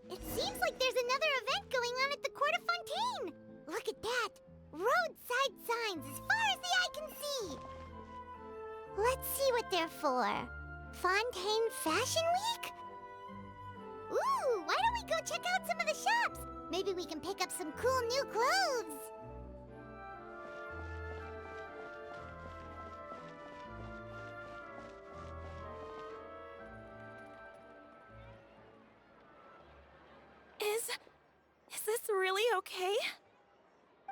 It seems like there's another event going on at the Court of Fontaine! Look at that! Roadside signs as far as the eye can see! Let's see what they're for. Fontaine Fashion Week? Ooh, why don't we go check out some of the shops? Maybe we can pick up some cool new clothes! Is this really okay?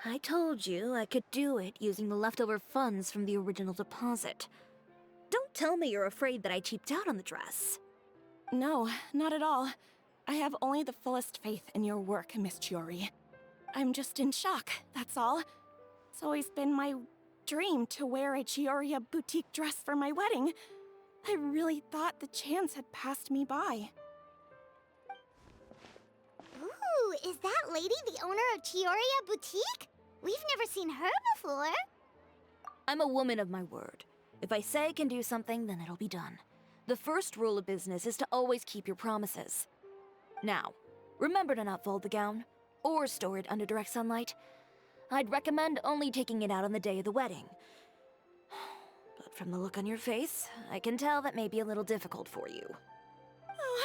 I told you I could do it using the leftover funds from the original deposit. Don't tell me you're afraid that I cheaped out on the dress. No, not at all. I have only the fullest faith in your work, Miss Chiori. I'm just in shock, that's all. It's always been my dream to wear a Chioria boutique dress for my wedding. I really thought the chance had passed me by. Ooh, is that lady the owner of Chioria Boutique? We've never seen her before. I'm a woman of my word. If I say I can do something, then it'll be done. The first rule of business is to always keep your promises. Now, remember to not fold the gown, or store it under direct sunlight. I'd recommend only taking it out on the day of the wedding. But from the look on your face, I can tell that may be a little difficult for you. Oh,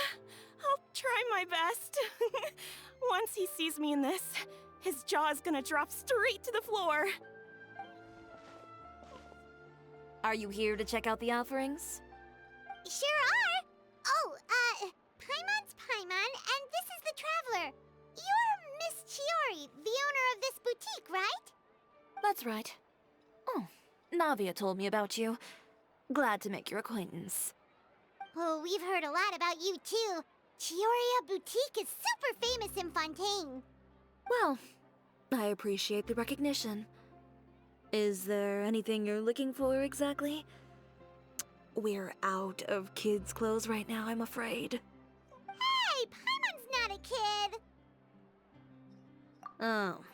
I'll try my best. Once he sees me in this, his jaw's gonna drop straight to the floor. Are you here to check out the offerings? Sure are! Oh, Paimon's Paimon, and this is the Traveler. You're Miss Chiori, the owner of this boutique, right? That's right. Oh, Navia told me about you. Glad to make your acquaintance. Oh, we've heard a lot about you, too. Chioria Boutique is super famous in Fontaine. Well, I appreciate the recognition. Is there anything you're looking for exactly? We're out of kids' clothes right now, I'm afraid. Hey, Paimon's not a kid! Oh,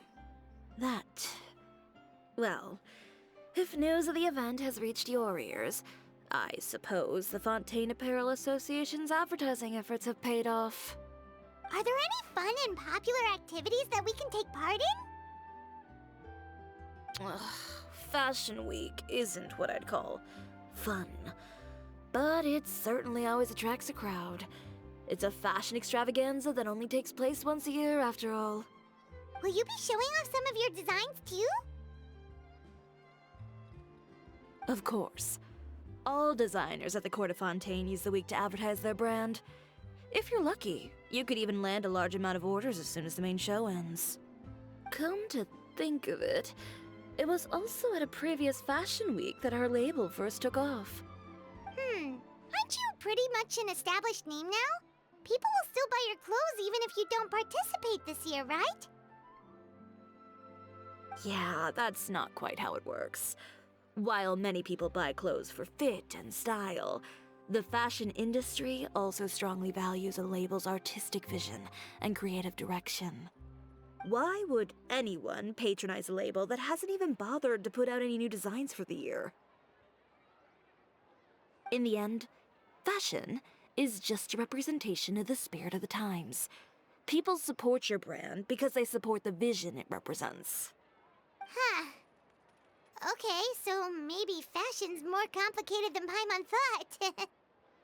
that. Well, if news of the event has reached your ears, I suppose the Fontaine Apparel Association's advertising efforts have paid off. Are there any fun and popular activities that we can take part in? Ugh, Fashion Week isn't what I'd call fun. But it certainly always attracts a crowd. It's a fashion extravaganza that only takes place once a year, after all. Will you be showing off some of your designs, too? Of course. All designers at the Court of Fontaine use the week to advertise their brand. If you're lucky, you could even land a large amount of orders as soon as the main show ends. Come to think of it, it was also at a previous Fashion Week that our label first took off. Aren't you pretty much an established name now? People will still buy your clothes even if you don't participate this year, right? Yeah, that's not quite how it works. While many people buy clothes for fit and style, the fashion industry also strongly values a label's artistic vision and creative direction. Why would anyone patronize a label that hasn't even bothered to put out any new designs for the year? In the end, fashion is just a representation of the spirit of the times. People support your brand because they support the vision it represents. Huh. Okay, so maybe fashion's more complicated than Paimon thought.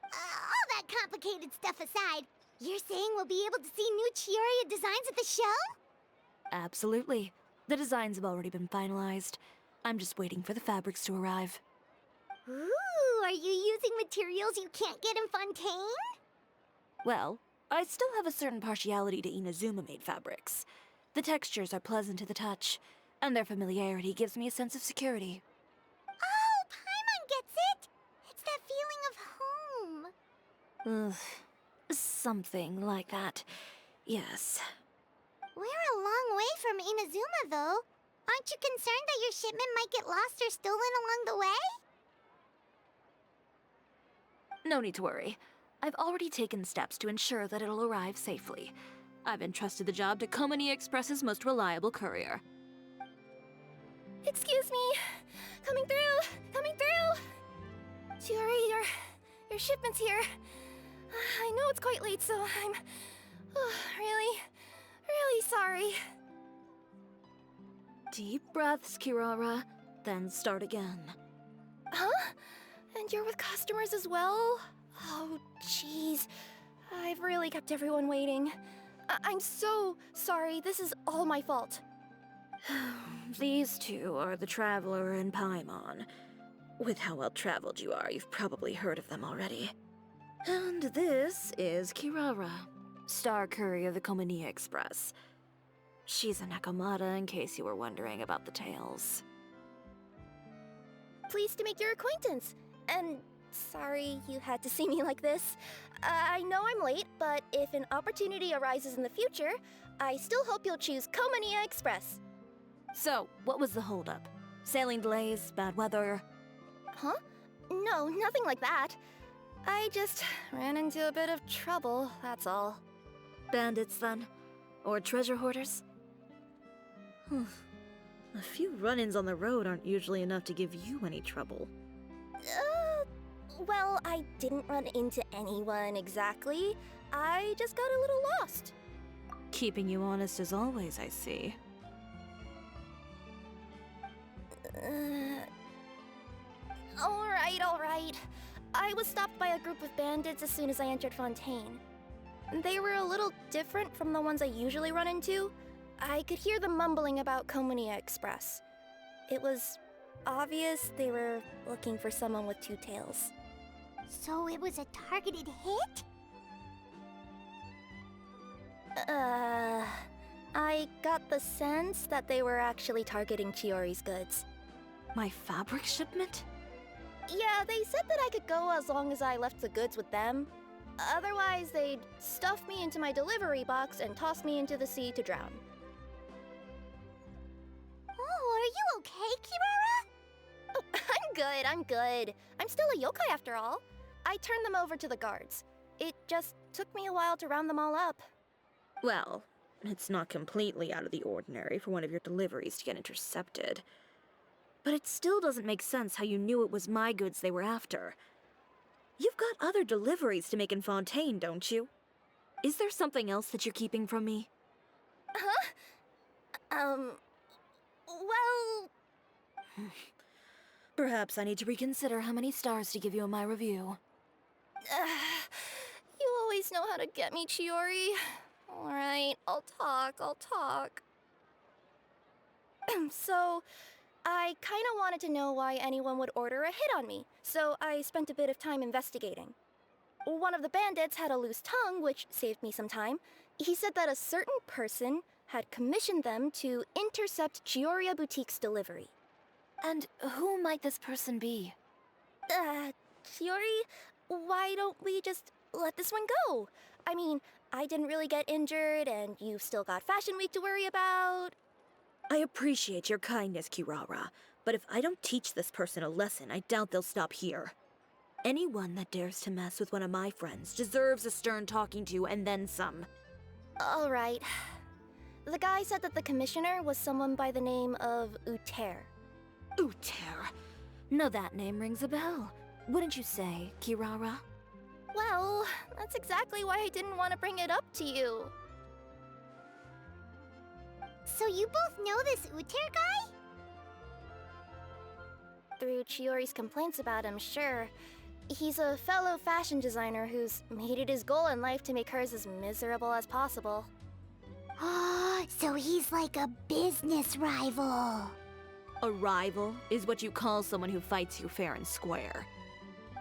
All that complicated stuff aside, you're saying we'll be able to see new Chioria designs at the show? Absolutely. The designs have already been finalized. I'm just waiting for the fabrics to arrive. Ooh, are you using materials you can't get in Fontaine? Well, I still have a certain partiality to Inazuma-made fabrics. The textures are pleasant to the touch, and their familiarity gives me a sense of security. Ugh, something like that. Yes. We're a long way from Inazuma, though. Aren't you concerned that your shipment might get lost or stolen along the way? No need to worry. I've already taken steps to ensure that it'll arrive safely. I've entrusted the job to Komani Express's most reliable courier. Excuse me. Coming through. Coming through. Chiori, your shipment's here. I know it's quite late, so I'm really sorry. Deep breaths, Kirara, then start again. Huh? And you're with customers as well? Oh, jeez. I've really kept everyone waiting. I'm so sorry. This is all my fault. These two are the Traveler and Paimon. With how well traveled you are, you've probably heard of them already. And this is Kirara, Star Courier of the Komani Express. She's a Nakamata, in case you were wondering about the tales. Pleased to make your acquaintance. And sorry you had to see me like this. I know I'm late, but if an opportunity arises in the future, I still hope you'll choose Komania Express. So, what was the holdup? Sailing delays, bad weather? Huh? No, nothing like that. I just ran into a bit of trouble, that's all. Bandits, then? Or treasure hoarders? A few run-ins on the road aren't usually enough to give you any trouble. Well, I didn't run into anyone exactly. I just got a little lost. Keeping you honest as always, I see. Alright. I was stopped by a group of bandits as soon as I entered Fontaine. They were a little different from the ones I usually run into. I could hear them mumbling about Komania Express. It was obvious they were looking for someone with two tails. So it was a targeted hit? I got the sense that they were actually targeting Chiori's goods. My fabric shipment? Yeah, they said that I could go as long as I left the goods with them. Otherwise, they'd stuff me into my delivery box and toss me into the sea to drown. Oh, are you okay, Kirara? Oh, I'm good. I'm still a yokai after all. I turned them over to the guards. It just took me a while to round them all up. Well, it's not completely out of the ordinary for one of your deliveries to get intercepted. But it still doesn't make sense how you knew it was my goods they were after. You've got other deliveries to make in Fontaine, don't you? Is there something else that you're keeping from me? Huh? Well... Perhaps I need to reconsider how many stars to give you in my review. You always know how to get me, Chiori. Alright, I'll talk. So, I kinda wanted to know why anyone would order a hit on me, so I spent a bit of time investigating. One of the bandits had a loose tongue, which saved me some time. He said that a certain person had commissioned them to intercept Chioria Boutique's delivery. And who might this person be? Chiori, why don't we just let this one go? I mean, I didn't really get injured, and you've still got Fashion Week to worry about. I appreciate your kindness, Kirara, but if I don't teach this person a lesson, I doubt they'll stop here. Anyone that dares to mess with one of my friends deserves a stern talking to and then some. Alright. The guy said that the commissioner was someone by the name of Uter. Uter. Now that name rings a bell. Wouldn't you say, Kirara? Well, that's exactly why I didn't want to bring it up to you. So you both know this Uter guy? Through Chiori's complaints about him, sure. He's a fellow fashion designer who's made it his goal in life to make hers as miserable as possible. Oh, so he's like a business rival. A rival is what you call someone who fights you fair and square.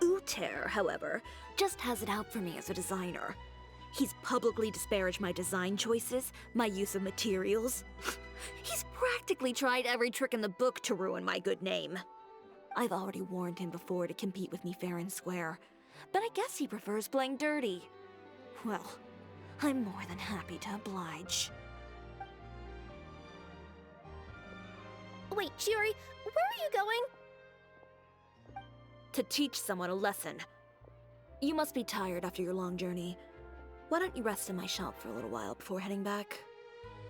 Uter, however, just has it out for me as a designer. He's publicly disparaged my design choices, my use of materials. He's practically tried every trick in the book to ruin my good name. I've already warned him before to compete with me fair and square, but I guess he prefers playing dirty. Well, I'm more than happy to oblige. Wait, Chiori, where are you going? To teach someone a lesson. You must be tired after your long journey. Why don't you rest in my shop for a little while before heading back?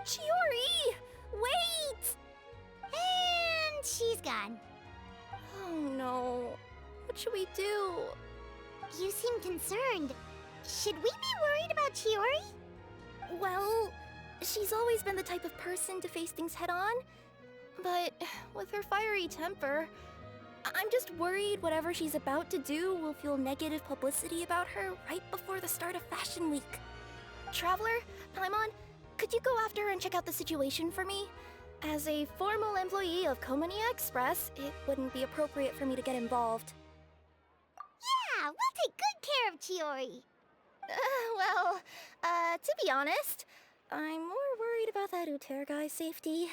Chiori! Wait! And she's gone. Oh no. What should we do? You seem concerned. Should we be worried about Chiori? Well, she's always been the type of person to face things head on. But with her fiery temper, I'm just worried whatever she's about to do will feel negative publicity about her right before the start of Fashion Week. Traveler, Paimon, could you go after her and check out the situation for me? As a formal employee of Komania Express, it wouldn't be appropriate for me to get involved. Yeah, we'll take good care of Chiori. To be honest, I'm more worried about that Uter guy's safety.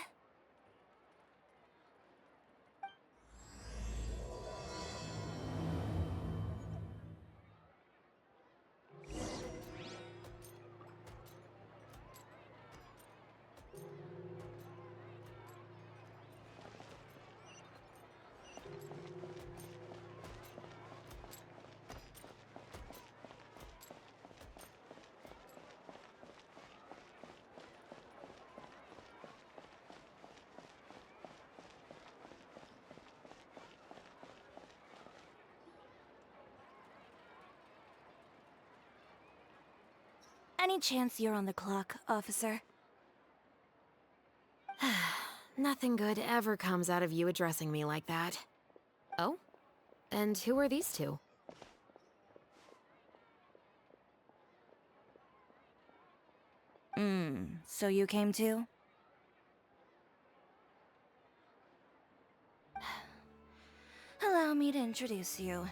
Any chance you're on the clock, officer? Nothing good ever comes out of you addressing me like that. Oh? And who are these two? So you came too? Allow me to introduce you.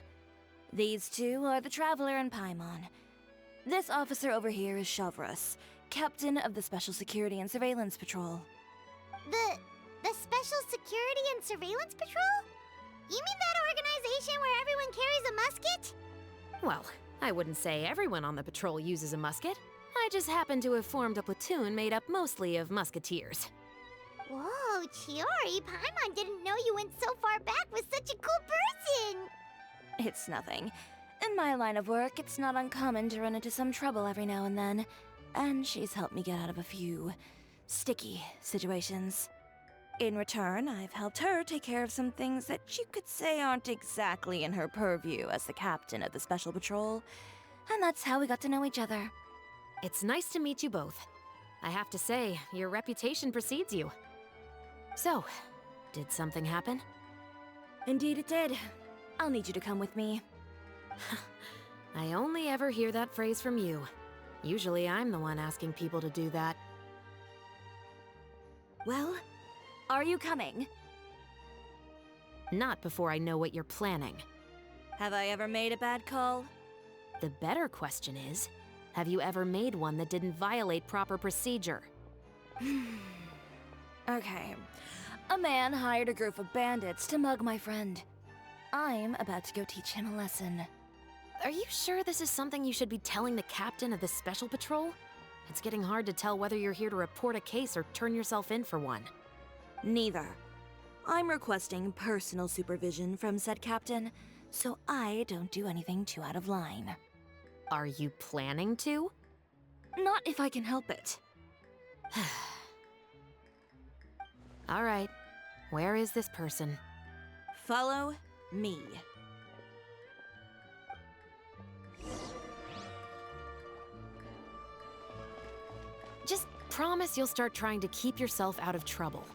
These two are the Traveler and Paimon. This officer over here is Shavras, captain of the Special Security and Surveillance Patrol. The Special Security and Surveillance Patrol? You mean that organization where everyone carries a musket? Well, I wouldn't say everyone on the patrol uses a musket. I just happen to have formed a platoon made up mostly of musketeers. Whoa, Chiori, Paimon didn't know you went so far back with such a cool person! It's nothing. In my line of work, it's not uncommon to run into some trouble every now and then, and she's helped me get out of a few sticky situations. In return, I've helped her take care of some things that you could say aren't exactly in her purview as the captain of the Special Patrol, and that's how we got to know each other. It's nice to meet you both. I have to say, your reputation precedes you. So, did something happen? Indeed it did. I'll need you to come with me. I only ever hear that phrase from you. Usually I'm the one asking people to do that. Well, are you coming? Not before I know what you're planning. Have I ever made a bad call? The better question is, have you ever made one that didn't violate proper procedure? Okay. A man hired a group of bandits to mug my friend. I'm about to go teach him a lesson. Are you sure this is something you should be telling the captain of the Special Patrol? It's getting hard to tell whether you're here to report a case or turn yourself in for one. Neither. I'm requesting personal supervision from said captain, so I don't do anything too out of line. Are you planning to? Not if I can help it. All right. Where is this person? Follow me. Just promise you'll start trying to keep yourself out of trouble.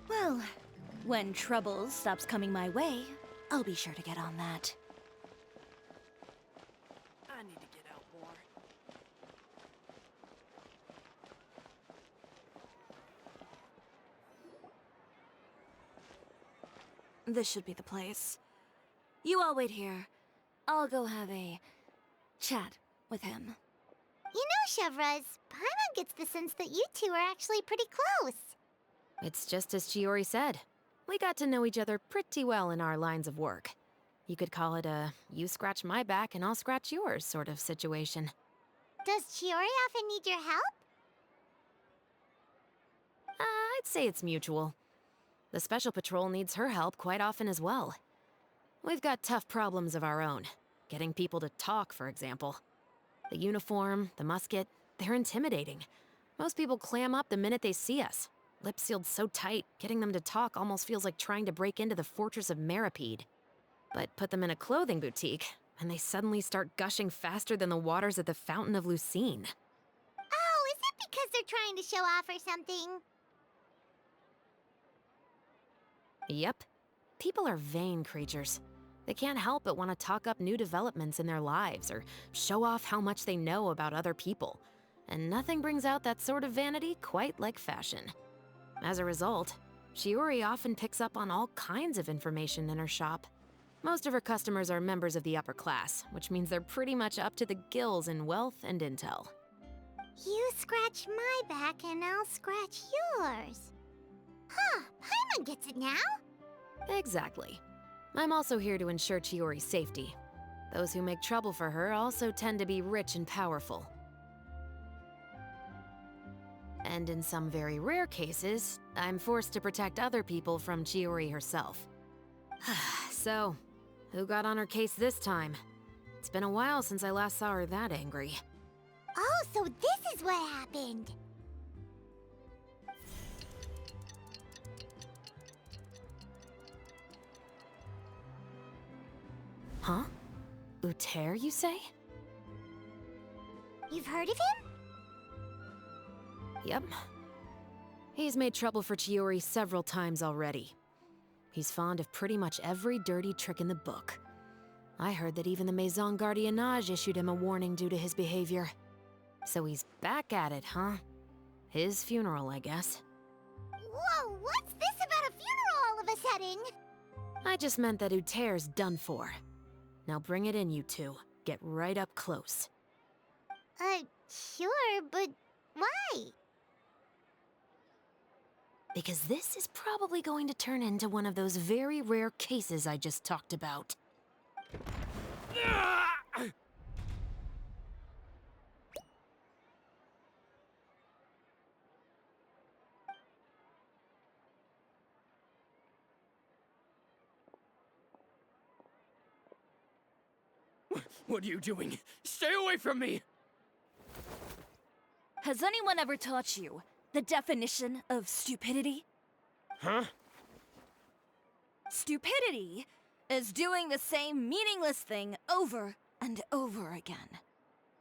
Well, when trouble stops coming my way, I'll be sure to get on that. I need to get out more. This should be the place. You all wait here. I'll go have a chat with him. You know, Shavras, Paimon gets the sense that you two are actually pretty close. It's just as Chiori said. We got to know each other pretty well in our lines of work. You could call it a you scratch my back and I'll scratch yours sort of situation. Does Chiori often need your help? I'd say it's mutual. The Special Patrol needs her help quite often as well. We've got tough problems of our own. Getting people to talk, for example. The uniform, the musket, they're intimidating. Most people clam up the minute they see us. Lips sealed so tight, getting them to talk almost feels like trying to break into the fortress of Meripede. But put them in a clothing boutique, and they suddenly start gushing faster than the waters at the Fountain of Lucine. Oh, is it because they're trying to show off or something? Yep. People are vain creatures. They can't help but want to talk up new developments in their lives or show off how much they know about other people. And nothing brings out that sort of vanity quite like fashion. As a result, Chiori often picks up on all kinds of information in her shop. Most of her customers are members of the upper class, which means they're pretty much up to the gills in wealth and intel. You scratch my back and I'll scratch yours. Huh, Paimon gets it now? Exactly. I'm also here to ensure Chiori's safety. Those who make trouble for her also tend to be rich and powerful. And in some very rare cases, I'm forced to protect other people from Chiori herself. So, who got on her case this time? It's been a while since I last saw her that angry. Oh, so this is what happened. Huh? Uter, you say? You've heard of him? Yep. He's made trouble for Chiori several times already. He's fond of pretty much every dirty trick in the book. I heard that even the Maison Gardiennage issued him a warning due to his behavior. So he's back at it, huh? His funeral, I guess. Whoa, what's this about a funeral all of a sudden? I just meant that Uter's done for. Now bring it in, you two. Get right up close. Sure, but why? Because this is probably going to turn into one of those very rare cases I just talked about. What are you doing? Stay away from me! Has anyone ever taught you the definition of stupidity? Huh? Stupidity is doing the same meaningless thing over and over again.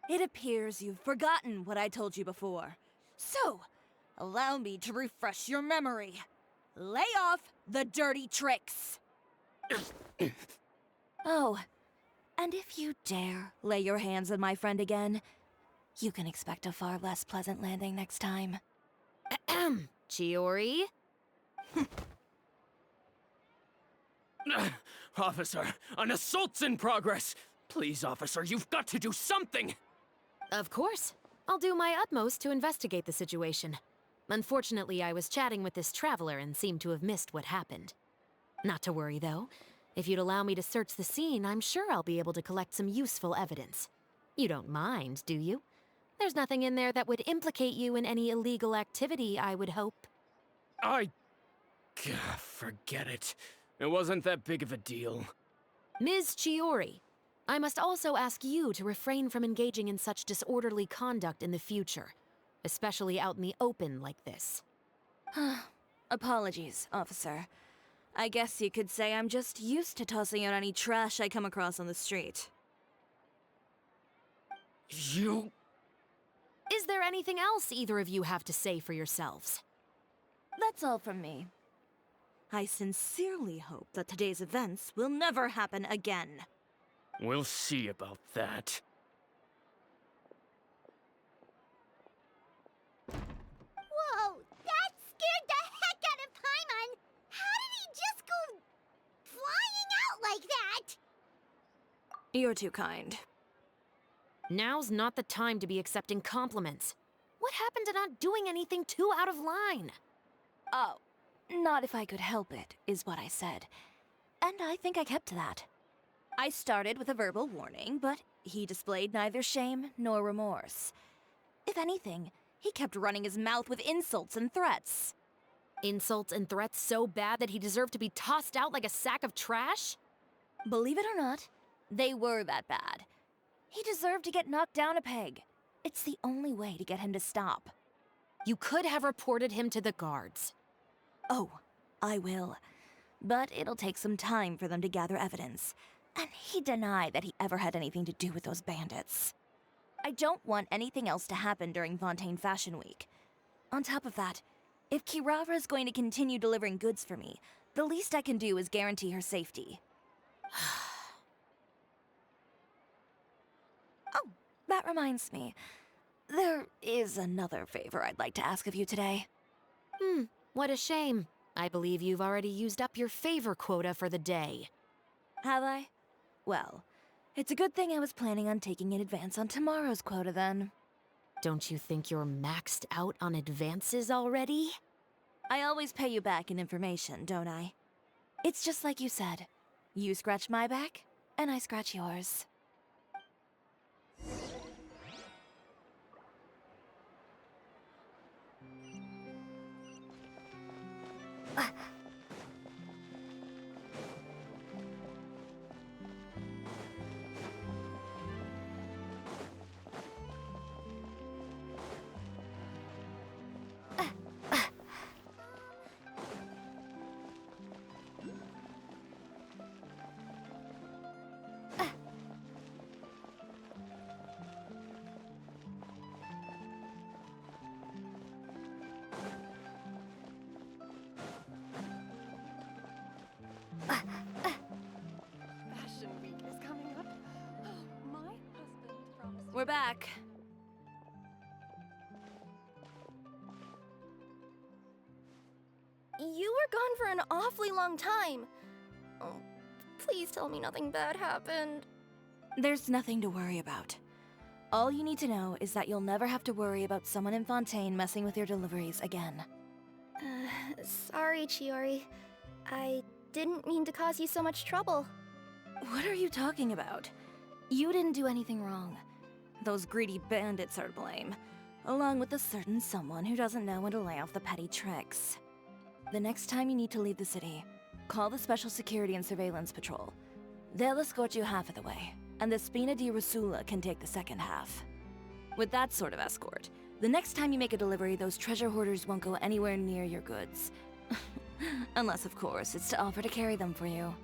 It appears you've forgotten what I told you before. So, allow me to refresh your memory. Lay off the dirty tricks. Oh, and if you dare lay your hands on my friend again, you can expect a far less pleasant landing next time. Ahem. Chiori? Officer, an assault's in progress! Please, officer, you've got to do something! Of course. I'll do my utmost to investigate the situation. Unfortunately, I was chatting with this traveler and seemed to have missed what happened. Not to worry, though. If you'd allow me to search the scene, I'm sure I'll be able to collect some useful evidence. You don't mind, do you? There's nothing in there that would implicate you in any illegal activity, I would hope. Forget it. It wasn't that big of a deal. Ms. Chiori, I must also ask you to refrain from engaging in such disorderly conduct in the future, especially out in the open like this. Apologies, officer. I guess you could say I'm just used to tossing out any trash I come across on the street. You... Is there anything else either of you have to say for yourselves? That's all from me. I sincerely hope that today's events will never happen again. We'll see about that. Whoa, that scared the heck out of Paimon! How did he just go flying out like that? You're too kind. Now's not the time to be accepting compliments. What happened to not doing anything too out of line? Oh, not if I could help it, is what I said. And I think I kept to that. I started with a verbal warning, but he displayed neither shame nor remorse. If anything, he kept running his mouth with insults and threats. Insults and threats so bad that he deserved to be tossed out like a sack of trash? Believe it or not, they were that bad. He deserved to get knocked down a peg. It's the only way to get him to stop. You could have reported him to the guards. Oh, I will. But it'll take some time for them to gather evidence. And he denied that he ever had anything to do with those bandits. I don't want anything else to happen during Fontaine Fashion Week. On top of that, if Kirara is going to continue delivering goods for me, the least I can do is guarantee her safety. Oh, that reminds me. There is another favor I'd like to ask of you today. What a shame. I believe you've already used up your favor quota for the day. Have I? Well, it's a good thing I was planning on taking an advance on tomorrow's quota then. Don't you think you're maxed out on advances already? I always pay you back in information, don't I? It's just like you said. You scratch my back, and I scratch yours. Fashion Week is coming up. Oh, my husband promised. We're back. You were gone for an awfully long time. Oh, please tell me nothing bad happened. There's nothing to worry about. All you need to know is that you'll never have to worry about someone in Fontaine messing with your deliveries again. Sorry, Chiori. I didn't mean to cause you so much trouble. What are you talking about? You didn't do anything wrong. Those greedy bandits are to blame, along with a certain someone who doesn't know when to lay off the petty tricks. The next time you need to leave the city, call the Special Security and Surveillance Patrol. They'll escort you half of the way, and the Spina di Rusula can take the second half. With that sort of escort, the next time you make a delivery, those treasure hoarders won't go anywhere near your goods. Unless, of course, it's to offer to carry them for you.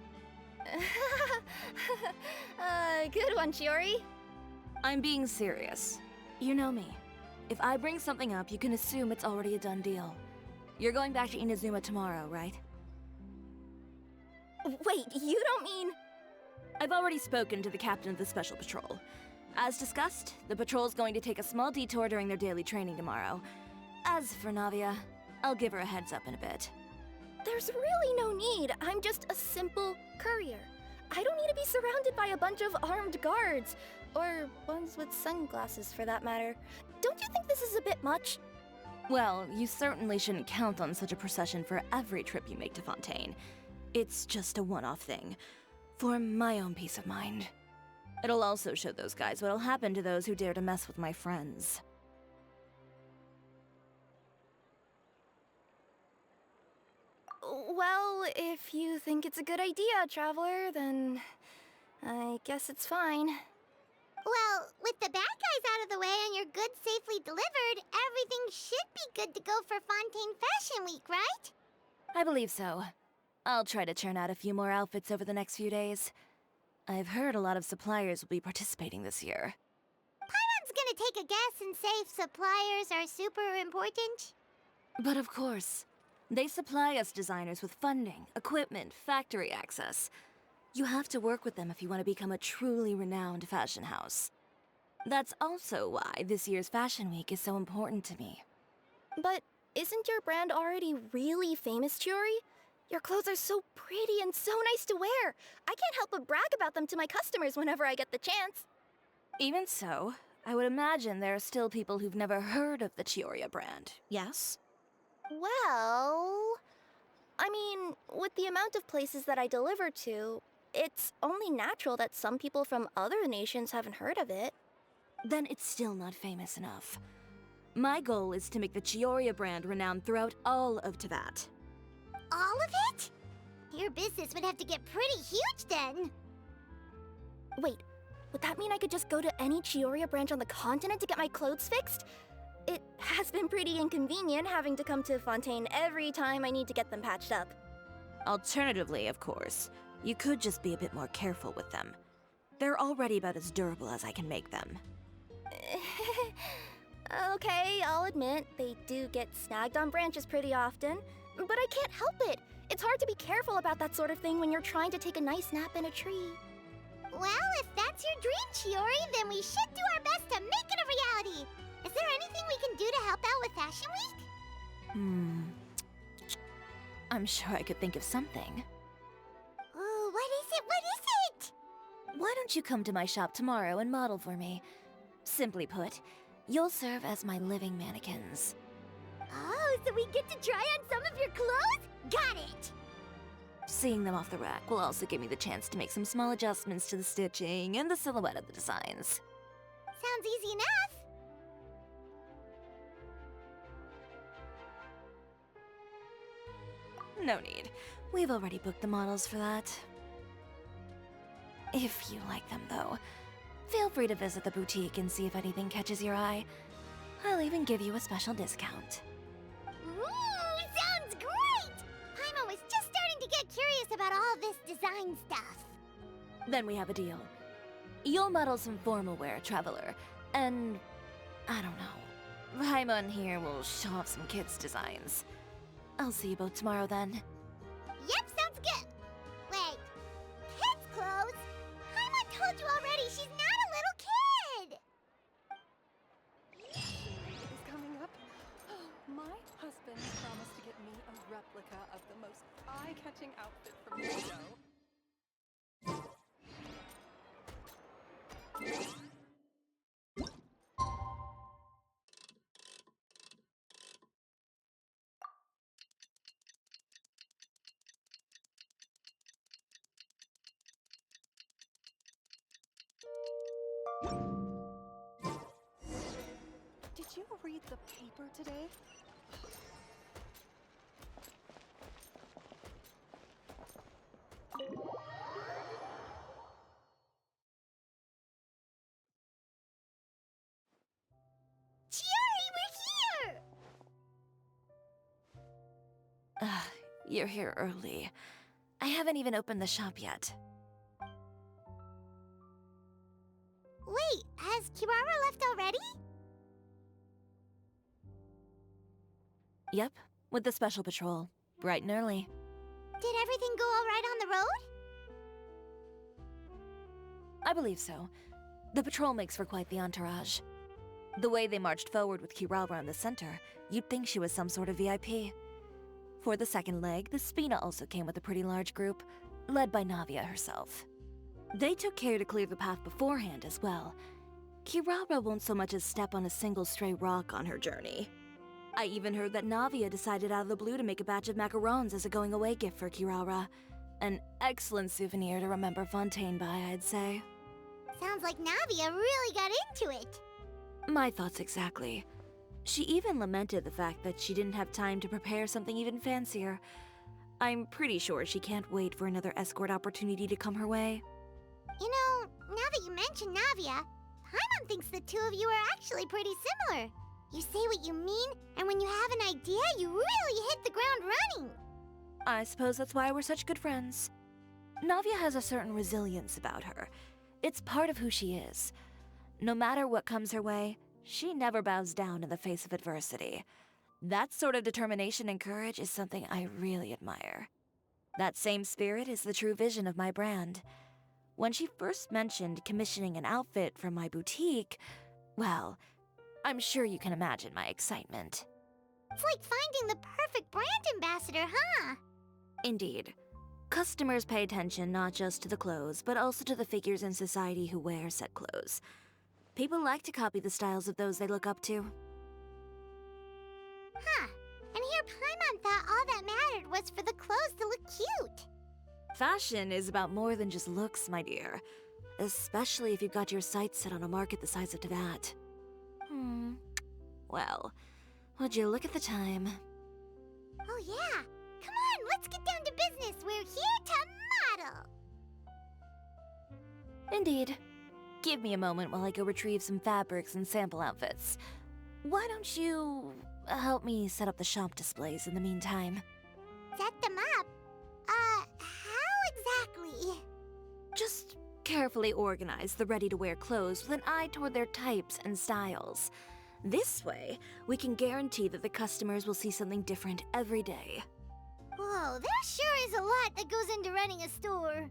Good one, Chiori. I'm being serious. You know me. If I bring something up, you can assume it's already a done deal. You're going back to Inazuma tomorrow, right? Wait, you don't mean... I've already spoken to the captain of the Special Patrol. As discussed, the patrol's going to take a small detour during their daily training tomorrow. As for Navia, I'll give her a heads up in a bit. There's really no need. I'm just a simple courier. I don't need to be surrounded by a bunch of armed guards. Or ones with sunglasses, for that matter. Don't you think this is a bit much? Well, you certainly shouldn't count on such a procession for every trip you make to Fontaine. It's just a one-off thing, for my own peace of mind. It'll also show those guys what'll happen to those who dare to mess with my friends. Well, if you think it's a good idea, Traveler, then I guess it's fine. Well, with the bad guys out of the way and your goods safely delivered, everything should be good to go for Fontaine Fashion Week, right? I believe so. I'll try to churn out a few more outfits over the next few days. I've heard a lot of suppliers will be participating this year. Paimon's gonna take a guess and say suppliers are super important. But of course, they supply us designers with funding, equipment, factory access. You have to work with them if you want to become a truly renowned fashion house. That's also why this year's Fashion Week is so important to me. But isn't your brand already really famous, Chiori? Your clothes are so pretty and so nice to wear. I can't help but brag about them to my customers whenever I get the chance. Even so, I would imagine there are still people who've never heard of the Cioria brand, yes? Well... I mean, with the amount of places that I deliver to, it's only natural that some people from other nations haven't heard of it. Then it's still not famous enough. My goal is to make the Cioria brand renowned throughout all of Teyvat. All of it? Your business would have to get pretty huge then. Wait, would that mean I could just go to any Cioria branch on the continent to get my clothes fixed? It has been pretty inconvenient having to come to Fontaine every time I need to get them patched up. Alternatively, of course, you could just be a bit more careful with them. They're already about as durable as I can make them. Okay, I'll admit, they do get snagged on branches pretty often, but I can't help it. It's hard to be careful about that sort of thing when you're trying to take a nice nap in a tree. Well, if that's your dream, Chiori, then we should do our best to make it a reality. Is there anything we can do to help out with Fashion Week? I'm sure I could think of something. Ooh, what is it? What is it? Why don't you come to my shop tomorrow and model for me? Simply put, you'll serve as my living mannequins. Oh, so we get to try on some of your clothes? Got it! Seeing them off the rack will also give me the chance to make some small adjustments to the stitching and the silhouette of the designs. Sounds easy enough. No need. We've already booked the models for that. If you like them, though, feel free to visit the boutique and see if anything catches your eye. I'll even give you a special discount. Ooh, sounds great! Paimon was just starting to get curious about all this design stuff. Then we have a deal. You'll model some formal wear, Traveler, and I don't know. Paimon here will show off some kids' designs. I'll see you both tomorrow then. Yep, sounds good. Wait, kids' clothes? Paimon told you already she's not a little kid. Is coming up. My husband promised to get me a replica of the most eye-catching outfit from the show. Did you read the paper today? Chiori, we're here! You're here early. I haven't even opened the shop yet. Wait, has Kirara left already? Yep, with the special patrol. Bright and early. Did everything go all right on the road? I believe so. The patrol makes for quite the entourage. The way they marched forward with Kirara in the center, you'd think she was some sort of VIP. For the second leg, the Spina also came with a pretty large group, led by Navia herself. They took care to clear the path beforehand as well. Kirara won't so much as step on a single stray rock on her journey. I even heard that Navia decided out of the blue to make a batch of macarons as a going-away gift for Kirara. An excellent souvenir to remember Fontaine by, I'd say. Sounds like Navia really got into it. My thoughts exactly. She even lamented the fact that she didn't have time to prepare something even fancier. I'm pretty sure she can't wait for another escort opportunity to come her way. You know, now that you mention Navia, Paimon thinks the two of you are actually pretty similar. You say what you mean, and when you have an idea, you really hit the ground running. I suppose that's why we're such good friends. Navia has a certain resilience about her. It's part of who she is. No matter what comes her way, she never bows down in the face of adversity. That sort of determination and courage is something I really admire. That same spirit is the true vision of my brand. When she first mentioned commissioning an outfit from my boutique, well, I'm sure you can imagine my excitement. It's like finding the perfect brand ambassador, huh? Indeed. Customers pay attention not just to the clothes, but also to the figures in society who wear said clothes. People like to copy the styles of those they look up to. Huh. And here Paimon thought all that mattered was for the clothes to look cute. Fashion is about more than just looks, my dear. Especially if you've got your sights set on a market the size of Teyvat. Well, would you look at the time? Oh yeah! Come on, let's get down to business. We're here to model. Indeed. Give me a moment while I go retrieve some fabrics and sample outfits. Why don't you help me set up the shop displays in the meantime? Set them up? How exactly? Just carefully organize the ready-to-wear clothes with an eye toward their types and styles. This way, we can guarantee that the customers will see something different every day. Whoa, there sure is a lot that goes into running a store.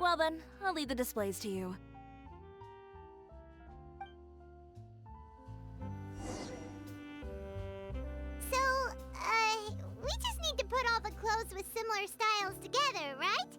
Well then, I'll leave the displays to you. So, we just need to put all the clothes with similar styles together, right?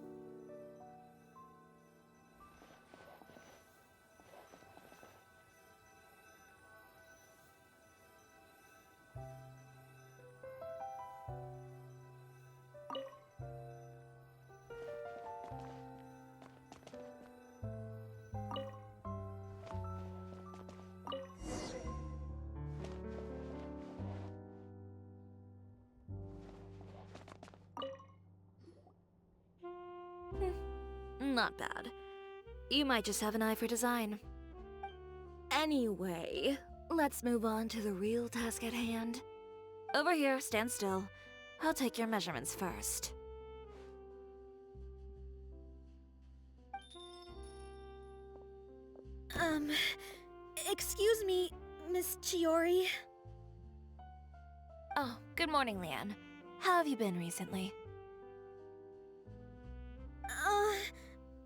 Not bad. You might just have an eye for design. Anyway, let's move on to the real task at hand. Over here, stand still. I'll take your measurements first. Excuse me, Miss Chiori. Oh, good morning, Leanne. How have you been recently?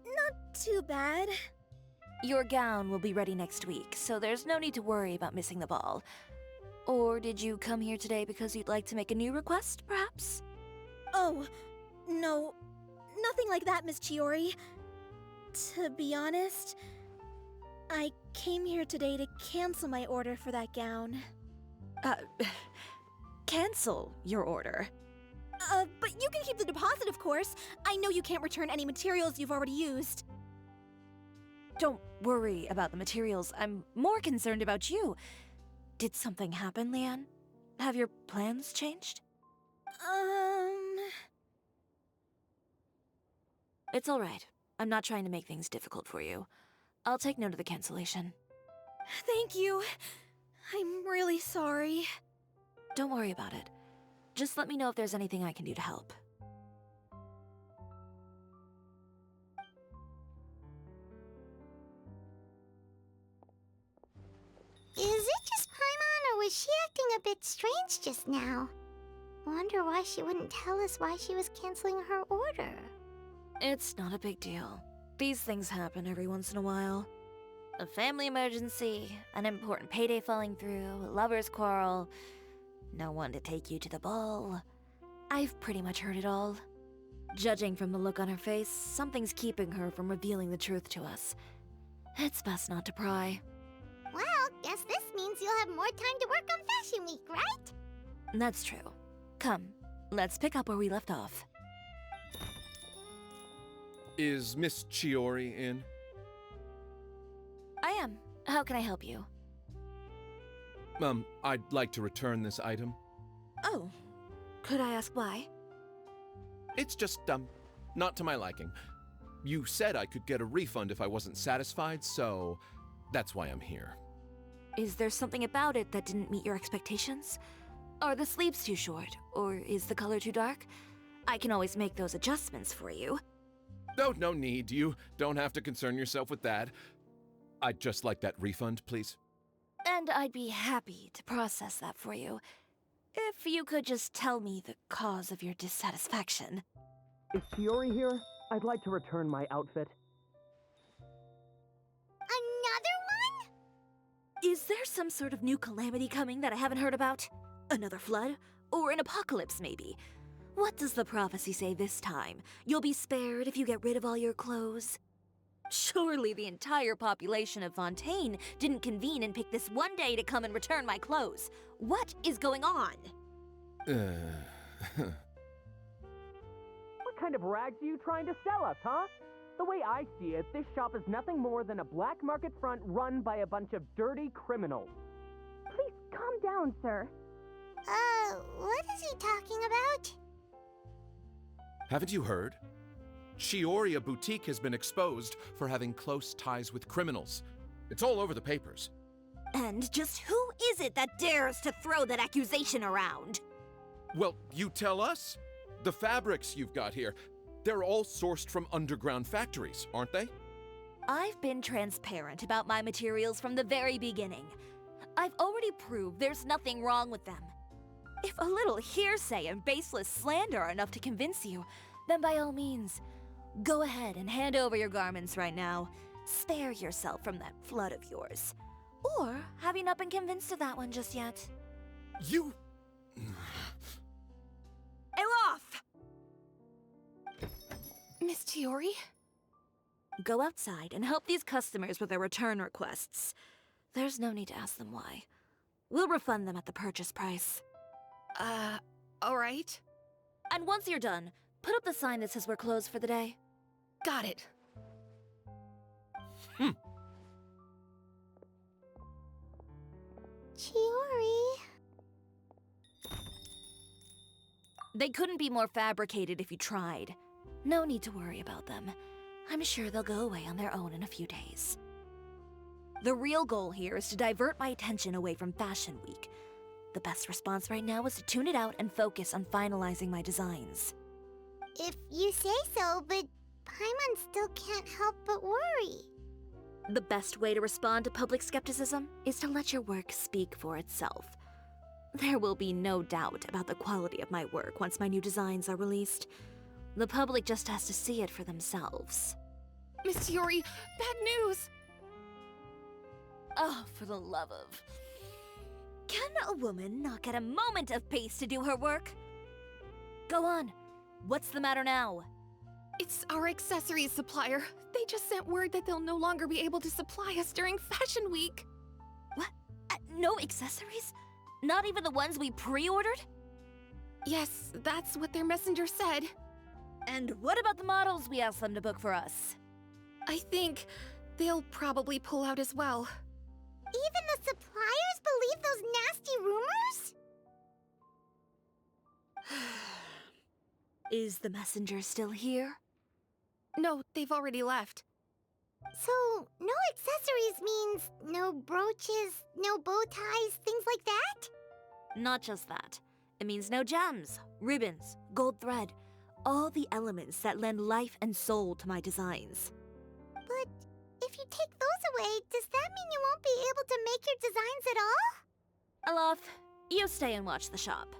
Not too bad. Your gown will be ready next week, so there's no need to worry about missing the ball. Or did you come here today because you'd like to make a new request, perhaps? Oh, no. Nothing like that, Miss Chiori. To be honest, I came here today to cancel my order for that gown. Cancel your order. But you can keep the deposit, of course. I know you can't return any materials you've already used. Don't worry about the materials. I'm more concerned about you. Did something happen, Leanne? Have your plans changed? It's all right. I'm not trying to make things difficult for you. I'll take note of the cancellation. Thank you. I'm really sorry. Don't worry about it. Just let me know if there's anything I can do to help. Is it just Paimon, or was she acting a bit strange just now? Wonder why she wouldn't tell us why she was canceling her order. It's not a big deal. These things happen every once in a while. A family emergency, an important payday falling through, a lover's quarrel, no one to take you to the ball. I've pretty much heard it all. Judging from the look on her face, something's keeping her from revealing the truth to us. It's best not to pry. Well, guess this means you'll have more time to work on Fashion Week, right? That's true. Come, let's pick up where we left off. Is Miss Chiori in? I am. How can I help you? I'd like to return this item. Oh. Could I ask why? It's just, not to my liking. You said I could get a refund if I wasn't satisfied, so that's why I'm here. Is there something about it that didn't meet your expectations? Are the sleeves too short? Or is the color too dark? I can always make those adjustments for you. Oh, no need. You don't have to concern yourself with that. I'd just like that refund, please. And I'd be happy to process that for you. If you could just tell me the cause of your dissatisfaction. Is Chiori here? I'd like to return my outfit. Another one? Is there some sort of new calamity coming that I haven't heard about? Another flood? Or an apocalypse, maybe? What does the prophecy say this time? You'll be spared if you get rid of all your clothes? Surely the entire population of Fontaine didn't convene and pick this one day to come and return my clothes. What is going on? kind of rags are you trying to sell us, huh? The way I see it, this shop is nothing more than a black market front run by a bunch of dirty criminals. Please calm down, sir. What is he talking about? Haven't you heard? Chiori Boutique has been exposed for having close ties with criminals. It's all over the papers. And just who is it that dares to throw that accusation around? Well, you tell us. The fabrics you've got here, they're all sourced from underground factories, aren't they? I've been transparent about my materials from the very beginning. I've already proved there's nothing wrong with them. If a little hearsay and baseless slander are enough to convince you, then by all means, go ahead and hand over your garments right now. Spare yourself from that flood of yours. Or have you not been convinced of that one just yet? You... Elof! Miss Chiori? Go outside and help these customers with their return requests. There's no need to ask them why. We'll refund them at the purchase price. Alright. And once you're done, put up the sign that says we're closed for the day. Got it. Chiori. They couldn't be more fabricated if you tried. No need to worry about them. I'm sure they'll go away on their own in a few days. The real goal here is to divert my attention away from Fashion Week. The best response right now is to tune it out and focus on finalizing my designs. If you say so, but Paimon still can't help but worry. The best way to respond to public skepticism is to let your work speak for itself. There will be no doubt about the quality of my work once my new designs are released. The public just has to see it for themselves. Miss Chiori, bad news! Oh, for the love of... Can a woman not get a moment of peace to do her work? Go on. What's the matter now? It's our accessories supplier. They just sent word that they'll no longer be able to supply us during Fashion Week. What? No accessories? Not even the ones we pre-ordered? Yes, that's what their messenger said. And what about the models we asked them to book for us? I think they'll probably pull out as well. Even the suppliers believe those nasty rumors? Is the messenger still here? No, they've already left. So, no accessories means no brooches, no bow ties, things like that? Not just that. It means no gems, ribbons, gold thread, all the elements that lend life and soul to my designs. But if you take those away, does that mean you won't be able to make your designs at all? Elof, you stay and watch the shop.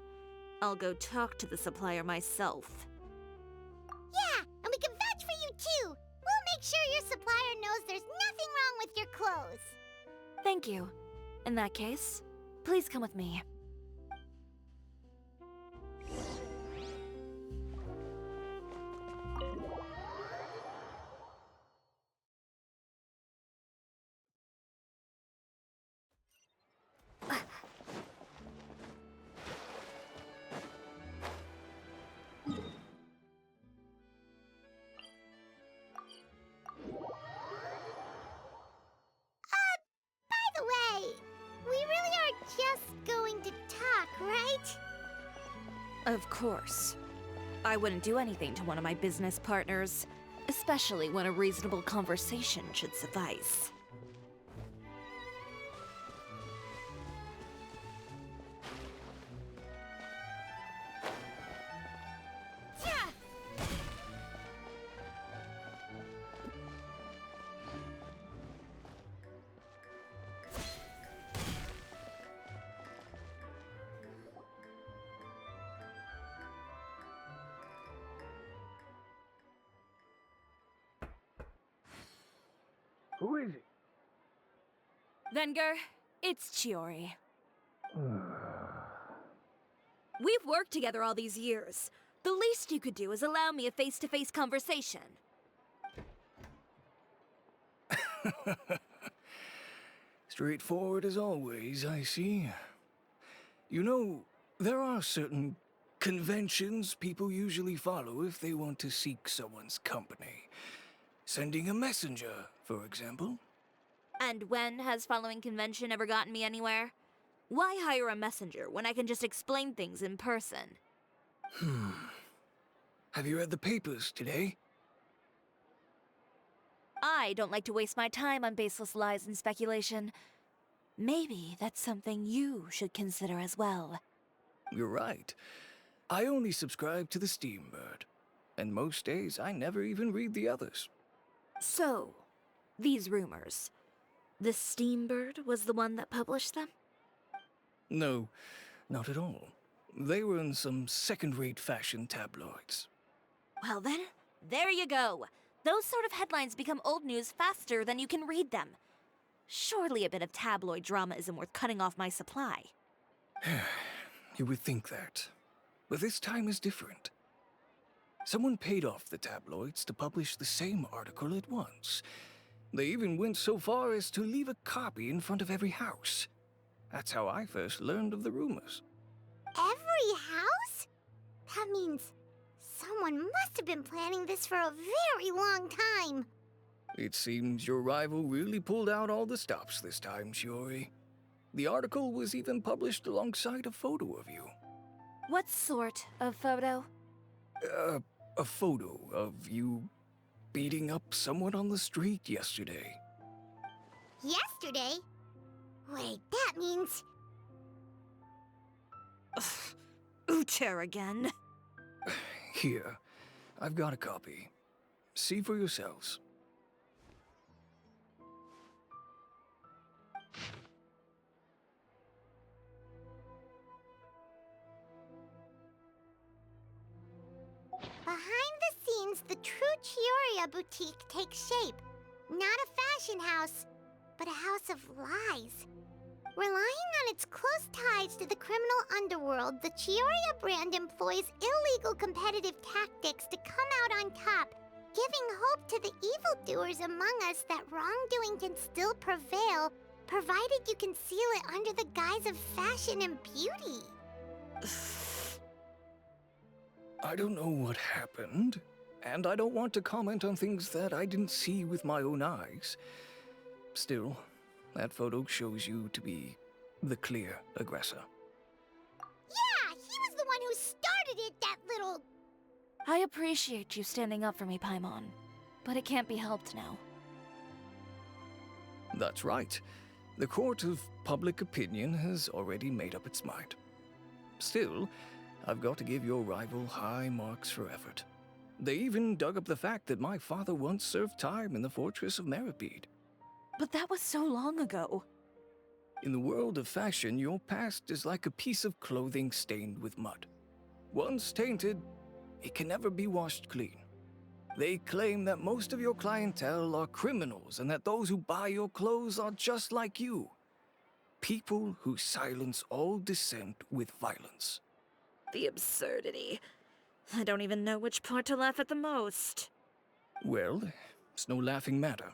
I'll go talk to the supplier myself. Yeah, and we can vouch for you too. We'll make sure your supplier knows there's nothing wrong with your clothes. Thank you. In that case, please come with me. By the way, we really are just going to talk, right? Of course. I wouldn't do anything to one of my business partners, especially when a reasonable conversation should suffice. Who is it? Venger, it's Chiori. We've worked together all these years. The least you could do is allow me a face-to-face conversation. Straightforward as always, I see. You know, there are certain Conventions people usually follow if they want to seek someone's company. Sending a messenger, for example. And when has following convention ever gotten me anywhere? Why hire a messenger when I can just explain things in person? Have you read the papers today? I don't like to waste my time on baseless lies and speculation. Maybe that's something you should consider as well. You're right. I only subscribe to the Steambird. And most days I never even read the others. So, these rumors. The Steambird was the one that published them? No, not at all. They were in some second-rate fashion tabloids. Well then, there you go. Those sort of headlines become old news faster than you can read them. Surely a bit of tabloid drama isn't worth cutting off my supply. You would think that. But this time is different. Someone paid off the tabloids to publish the same article at once. They even went so far as to leave a copy in front of every house. That's how I first learned of the rumors. Every house? That means someone must have been planning this for a very long time. It seems your rival really pulled out all the stops this time, Chiori. The article was even published alongside a photo of you. What sort of photo? A photo of you beating up someone on the street yesterday. Yesterday? Wait, that means... Ucher again. Here, I've got a copy. See for yourselves. Behind the scenes, the true Chioria boutique takes shape. Not a fashion house, but a house of lies. Relying on its close ties to the criminal underworld, the Chioria brand employs illegal competitive tactics to come out on top, giving hope to the evildoers among us that wrongdoing can still prevail, provided you conceal it under the guise of fashion and beauty. I don't know what happened, and I don't want to comment on things that I didn't see with my own eyes. Still, that photo shows you to be the clear aggressor. Yeah, he was the one who started it, that little... I appreciate you standing up for me, Paimon, but it can't be helped now. That's right. The court of public opinion has already made up its mind. Still, I've got to give your rival high marks for effort. They even dug up the fact that my father once served time in the fortress of Meripede. But that was so long ago. In the world of fashion, your past is like a piece of clothing stained with mud. Once tainted, it can never be washed clean. They claim that most of your clientele are criminals and that those who buy your clothes are just like you. People who silence all dissent with violence. The absurdity. I don't even know which part to laugh at the most. Well, it's no laughing matter.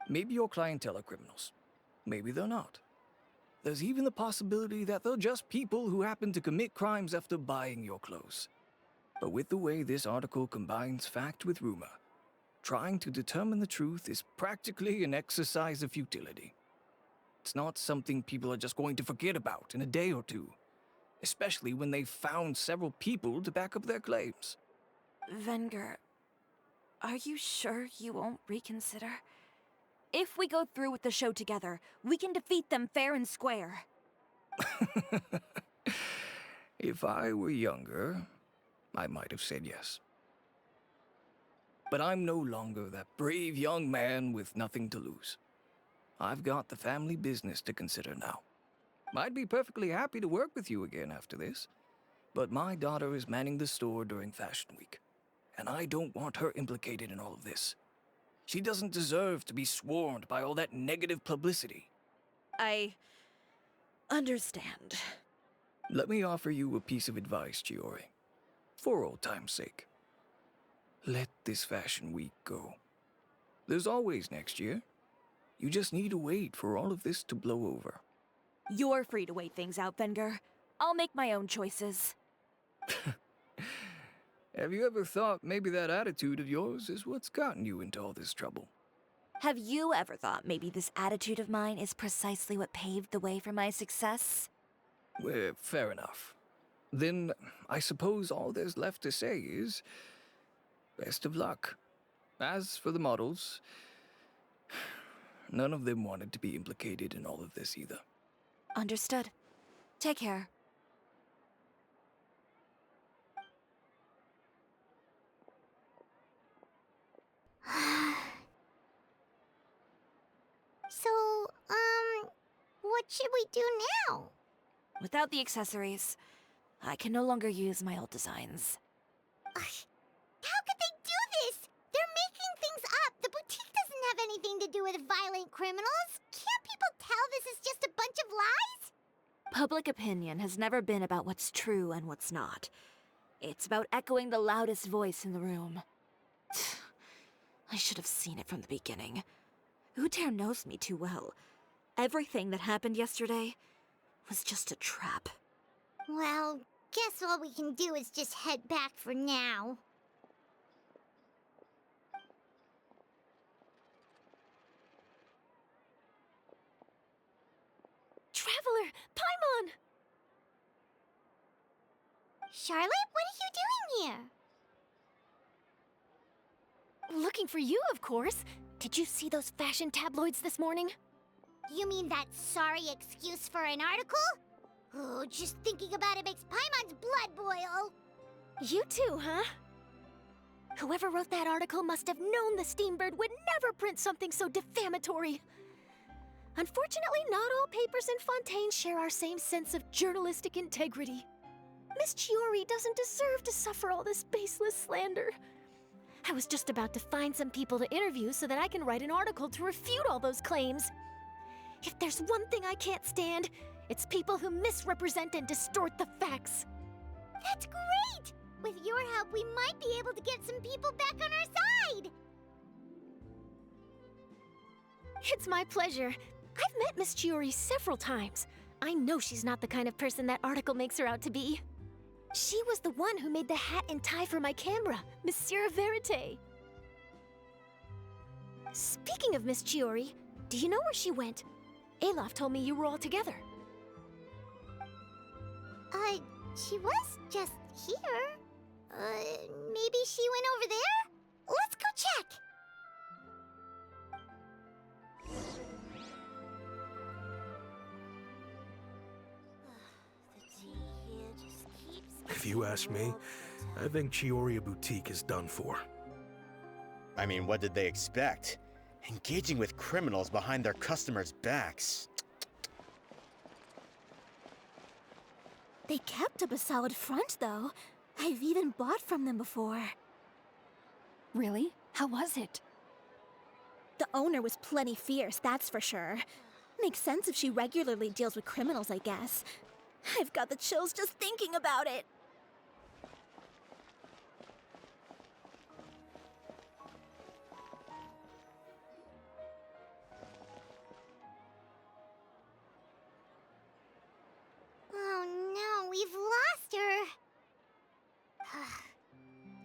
Maybe your clientele are criminals. Maybe they're not. There's even the possibility that they're just people who happen to commit crimes after buying your clothes. But with the way this article combines fact with rumor, trying to determine the truth is practically an exercise of futility. It's not something people are just going to forget about in a day or two, especially when they've found several people to back up their claims. Venger, are you sure you won't reconsider? If we go through with the show together, we can defeat them fair and square. If I were younger, I might have said yes. But I'm no longer that brave young man with nothing to lose. I've got the family business to consider now. I'd be perfectly happy to work with you again after this, but my daughter is manning the store during Fashion Week, and I don't want her implicated in all of this. She doesn't deserve to be swarmed by all that negative publicity. I understand. Let me offer you a piece of advice, Chiori. For old time's sake. Let this Fashion Week go. There's always next year. You just need to wait for all of this to blow over. You're free to wait things out, Venger. I'll make my own choices. Have you ever thought maybe that attitude of yours is what's gotten you into all this trouble? Have you ever thought maybe this attitude of mine is precisely what paved the way for my success? Well, fair enough. Then I suppose all there's left to say is best of luck. As for the models, none of them wanted to be implicated in all of this either. Understood. Take care. So, what should we do now? Without the accessories, I can no longer use my old designs. How could they do this? They're making things up. The boutique doesn't have anything to do with violent criminals. Can't people tell this is just a bunch of lies? Public opinion has never been about what's true and what's not. It's about echoing the loudest voice in the room. I should have seen it from the beginning. Uter knows me too well. Everything that happened yesterday was just a trap. Well, guess all we can do is just head back for now. Traveler! Paimon! Charlotte, what are you doing here? Looking for you, of course. Did you see those fashion tabloids this morning? You mean that sorry excuse for an article? Oh, just thinking about it makes Paimon's blood boil. You too, huh? Whoever wrote that article must have known the Steambird would never print something so defamatory. Unfortunately, not all papers in Fontaine share our same sense of journalistic integrity. Miss Chiori doesn't deserve to suffer all this baseless slander. I was just about to find some people to interview so that I can write an article to refute all those claims. If there's one thing I can't stand, it's people who misrepresent and distort the facts. That's great! With your help, we might be able to get some people back on our side! It's my pleasure. I've met Miss Chiori several times. I know she's not the kind of person that article makes her out to be. She was the one who made the hat and tie for my camera, Monsieur Verite. Speaking of Miss Chiori, do you know where she went? Alof told me you were all together. She was just here. Maybe she went over there? Let's go check! If you ask me, I think Chiori Boutique is done for. I mean, what did they expect? Engaging with criminals behind their customers' backs. They kept up a solid front, though. I've even bought from them before. Really? How was it? The owner was plenty fierce, that's for sure. Makes sense if she regularly deals with criminals, I guess. I've got the chills just thinking about it. Oh no, we've lost her!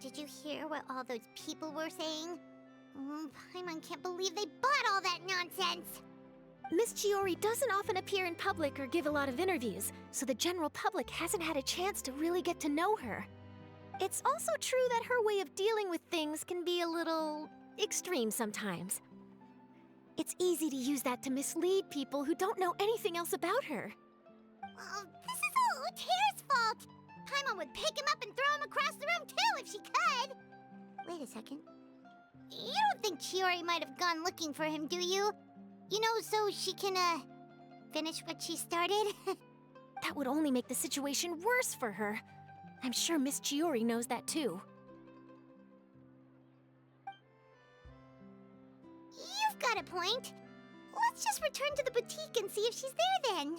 Did you hear what all those people were saying? Paimon can't believe they bought all that nonsense! Miss Chiori doesn't often appear in public or give a lot of interviews, so the general public hasn't had a chance to really get to know her. It's also true that her way of dealing with things can be a little extreme sometimes. It's easy to use that to mislead people who don't know anything else about her. This is all Uter's fault! Paimon would pick him up and throw him across the room too if she could! Wait a second. You don't think Chiori might have gone looking for him, do you? You know, so she can, finish what she started? That would only make the situation worse for her. I'm sure Miss Chiori knows that too. You've got a point. Let's just return to the boutique and see if she's there then.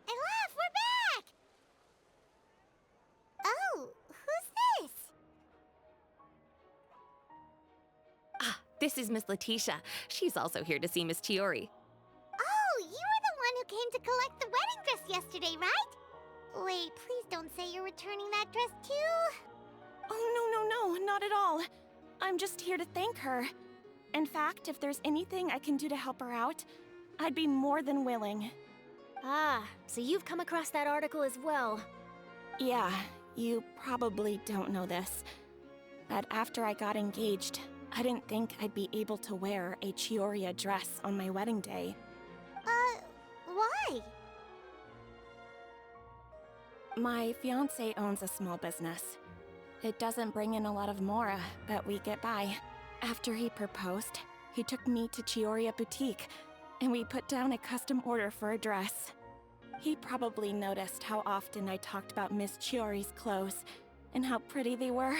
Alof, we're back! Oh, who's this? This is Miss Letitia. She's also here to see Miss Chiori. came to collect the wedding dress yesterday, right? Wait, please don't say you're returning that dress too. Oh, no, not at all. I'm just here to thank her. In fact, if there's anything I can do to help her out, I'd be more than willing. Ah, so you've come across that article as well. Yeah, you probably don't know this, but after I got engaged, I didn't think I'd be able to wear a Chiori dress on my wedding day. Why? My fiancé owns a small business. It doesn't bring in a lot of mora, but we get by. After he proposed, he took me to Cisoria boutique, and we put down a custom order for a dress. He probably noticed how often I talked about Miss Chiori's clothes, and how pretty they were.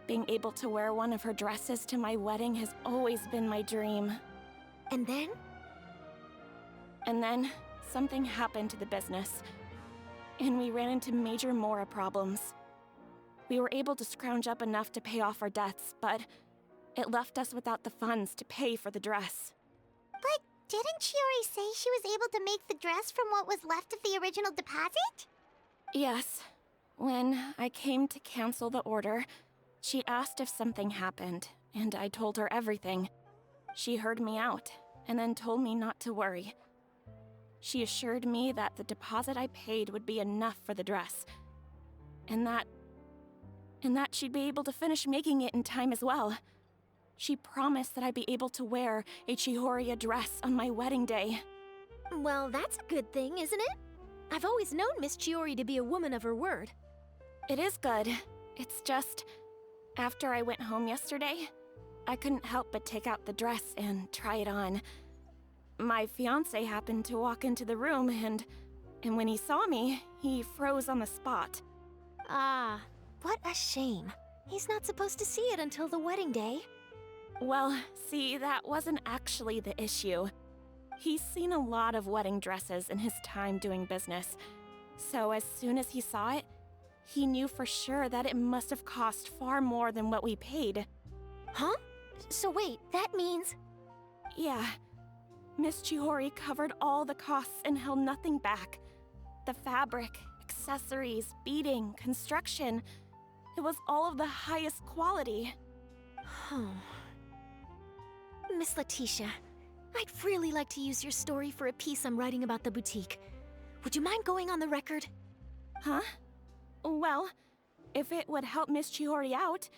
Being able to wear one of her dresses to my wedding has always been my dream. And then? And then, something happened to the business, and we ran into major mora problems. We were able to scrounge up enough to pay off our debts, but it left us without the funds to pay for the dress. But didn't Chiori say she was able to make the dress from what was left of the original deposit? Yes. When I came to cancel the order, she asked if something happened, and I told her everything. She heard me out, and then told me not to worry. She assured me that the deposit I paid would be enough for the dress, and that she'd be able to finish making it in time as well. She promised that I'd be able to wear a Chisoria dress on my wedding day. Well, that's a good thing, isn't it? I've always known Miss Chiori to be a woman of her word. It is good. It's just, after I went home yesterday, I couldn't help but take out the dress and try it on. My fiancé happened to walk into the room, and when he saw me, he froze on the spot. Ah, what a shame. He's not supposed to see it until the wedding day. Well, see, that wasn't actually the issue. He's seen a lot of wedding dresses in his time doing business, so as soon as he saw it, he knew for sure that it must have cost far more than what we paid. Huh? So wait, that means... Yeah. Miss Chiori covered all the costs and held nothing back. The fabric, accessories, beading, construction. It was all of the highest quality. Miss Letitia, I'd really like to use your story for a piece I'm writing about the boutique. Would you mind going on the record? Huh? Well, if it would help Miss Chiori out,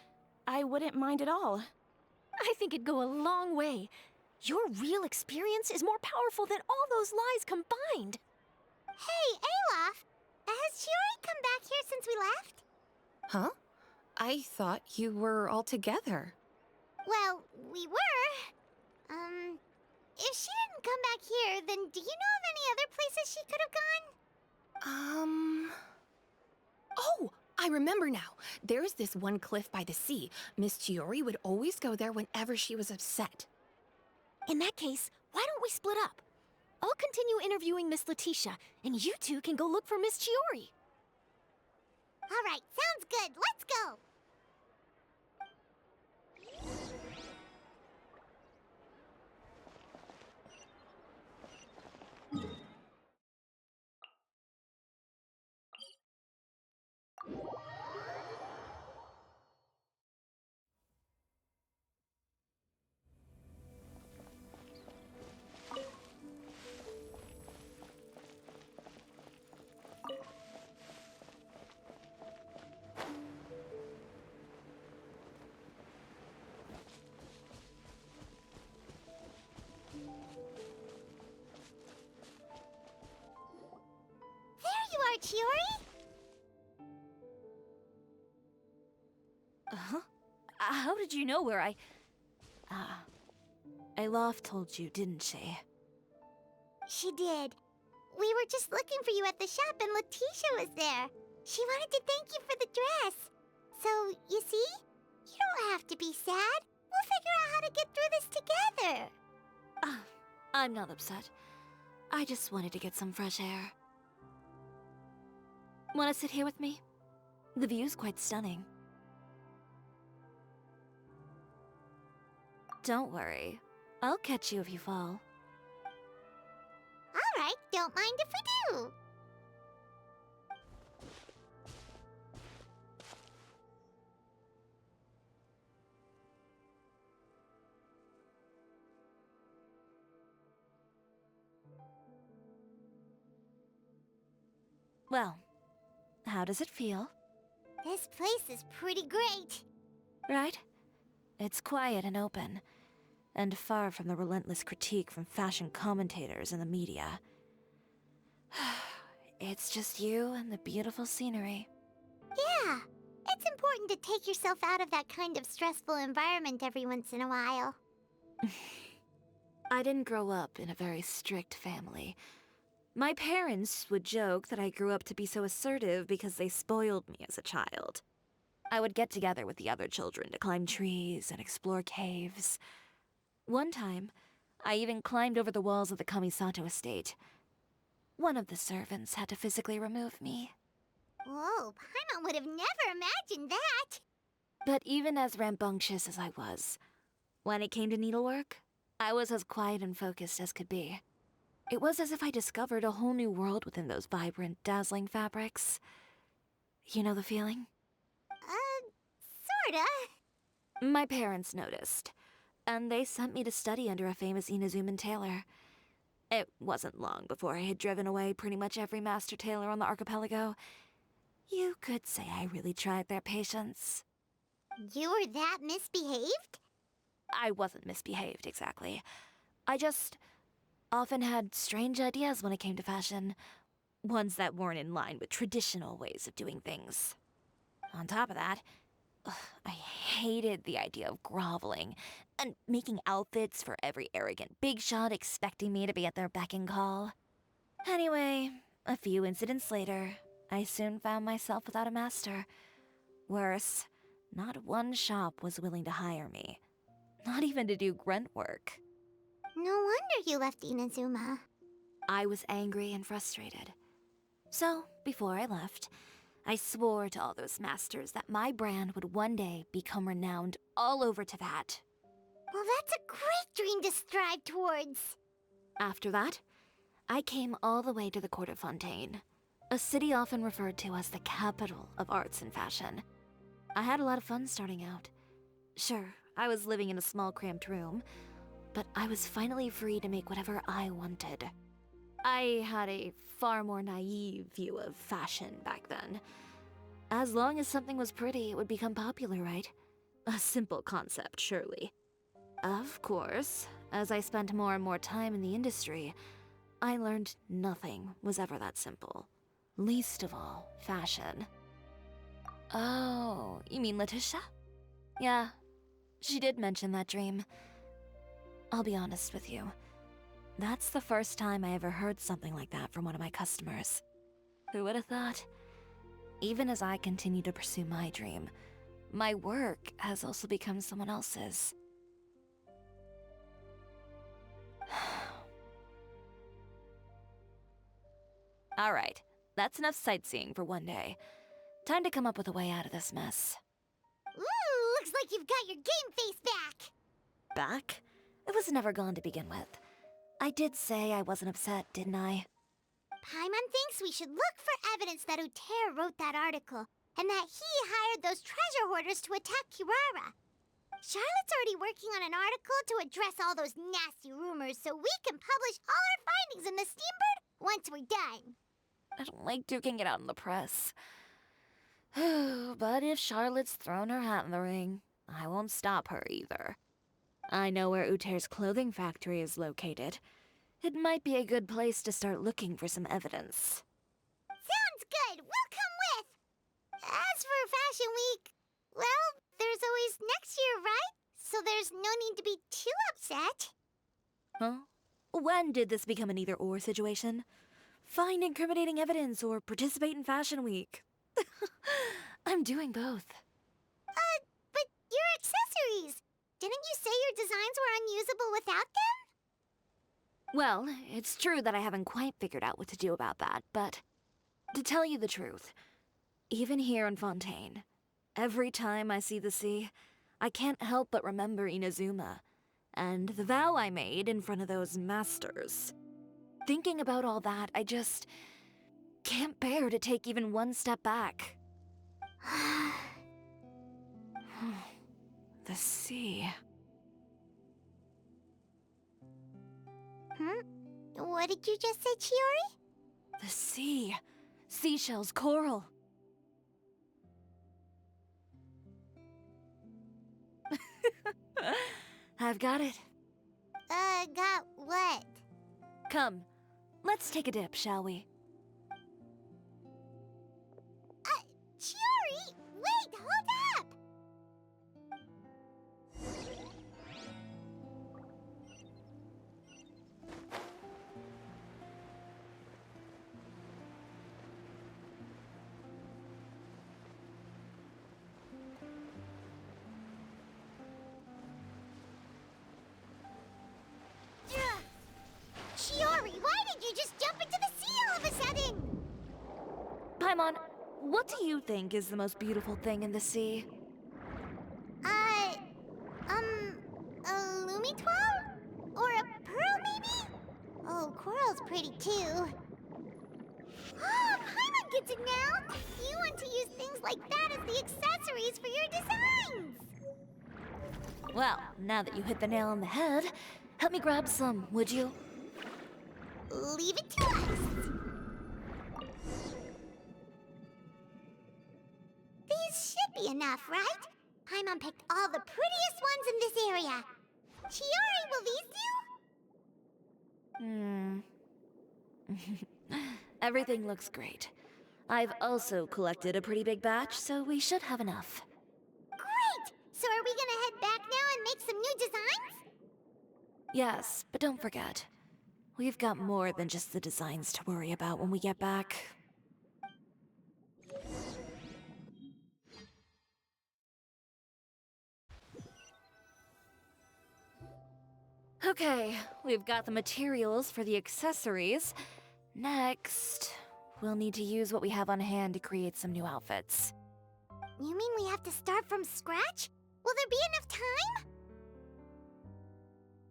I wouldn't mind at all. I think it'd go a long way. Your real experience is more powerful than all those lies combined. Hey, Olaf! Has Chiori come back here since we left? Huh? I thought you were all together. Well, we were. If she didn't come back here, then do you know of any other places she could have gone? Oh, I remember now. There's this one cliff by the sea. Miss Chiori would always go there whenever she was upset. In that case, why don't we split up? I'll continue interviewing Miss Letitia, and you two can go look for Miss Chiori. All right, sounds good. Let's go. Chiori? Huh? How did you know where I... Olaf told you, didn't she? She did. We were just looking for you at the shop and Letitia was there. She wanted to thank you for the dress. So, you see? You don't have to be sad. We'll figure out how to get through this together. I'm not upset. I just wanted to get some fresh air. Want to sit here with me? The view's quite stunning. Don't worry. I'll catch you if you fall. All right. I don't mind if we do. Well, how does it feel? This place is pretty great. Right? It's quiet and open, and far from the relentless critique from fashion commentators and the media. It's just you and the beautiful scenery. Yeah, it's important to take yourself out of that kind of stressful environment every once in a while. I didn't grow up in a very strict family. My parents would joke that I grew up to be so assertive because they spoiled me as a child. I would get together with the other children to climb trees and explore caves. One time, I even climbed over the walls of the Kamisato estate. One of the servants had to physically remove me. Whoa, Paimon would have never imagined that! But even as rambunctious as I was, when it came to needlework, I was as quiet and focused as could be. It was as if I discovered a whole new world within those vibrant, dazzling fabrics. You know the feeling? Sorta. My parents noticed, and they sent me to study under a famous Inazuman tailor. It wasn't long before I had driven away pretty much every master tailor on the archipelago. You could say I really tried their patience. You were that misbehaved? I wasn't misbehaved, exactly. I just often had strange ideas when it came to fashion. Ones that weren't in line with traditional ways of doing things. On top of that, I hated the idea of groveling and making outfits for every arrogant big shot expecting me to be at their beck and call. Anyway, a few incidents later, I soon found myself without a master. Worse, not one shop was willing to hire me. Not even to do grunt work. No wonder you left Inazuma. I was angry and frustrated. So, before I left, I swore to all those masters that my brand would one day become renowned all over Teyvat. Well, that's a great dream to strive towards. After that, I came all the way to the court of Fontaine, a city often referred to as the capital of arts and fashion. I had a lot of fun starting out. Sure, I was living in a small cramped room, but I was finally free to make whatever I wanted. I had a far more naive view of fashion back then. As long as something was pretty, it would become popular, right? A simple concept, surely. Of course, as I spent more and more time in the industry, I learned nothing was ever that simple. Least of all, fashion. Oh, you mean Letitia? Yeah, she did mention that dream. I'll be honest with you. That's the first time I ever heard something like that from one of my customers. Who would have thought? Even as I continue to pursue my dream, my work has also become someone else's. Alright, that's enough sightseeing for one day. Time to come up with a way out of this mess. Ooh, looks like you've got your game face back! Back? It was never gone to begin with. I did say I wasn't upset, didn't I? Paimon thinks we should look for evidence that Uter wrote that article, and that he hired those treasure hoarders to attack Kirara. Charlotte's already working on an article to address all those nasty rumors so we can publish all our findings in the Steambird once we're done. I don't like duking it out in the press. But if Charlotte's thrown her hat in the ring, I won't stop her either. I know where Uter's clothing factory is located. It might be a good place to start looking for some evidence. Sounds good! We'll come with! As for Fashion Week, well, there's always next year, right? So there's no need to be too upset. Huh? When did this become an either-or situation? Find incriminating evidence or participate in Fashion Week. I'm doing both. But your accessories! Didn't you say your designs were unusable without them? Well, it's true that I haven't quite figured out what to do about that, but to tell you the truth, even here in Fontaine, every time I see the sea, I can't help but remember Inazuma, and the vow I made in front of those masters. thinking about all that, I just can't bear to take even one step back. The sea. What did you just say, Chiori? The sea. Seashells, coral. I've got it. Got what? Come, let's take a dip, shall we? Chiori, wait, hold up! Chiori, why did you just jump into the sea all of a sudden? Paimon, what do you think is the most beautiful thing in the sea? A Lumitwal? Or a pearl, maybe? Oh, coral's pretty too. Oh, Paimon gets it now! You want to use things like that as the accessories for your designs! Well, now that you hit the nail on the head, help me grab some, would you? Leave it to us! These should be enough, right? Paimon picked all the prettiest ones in this area. Chiori, will these do? Everything looks great. I've also collected a pretty big batch, so we should have enough. Great! So are we gonna head back now and make some new designs? Yes, but don't forget, we've got more than just the designs to worry about when we get back. Okay, we've got the materials for the accessories. Next, we'll need to use what we have on hand to create some new outfits. You mean we have to start from scratch? Will there be enough time?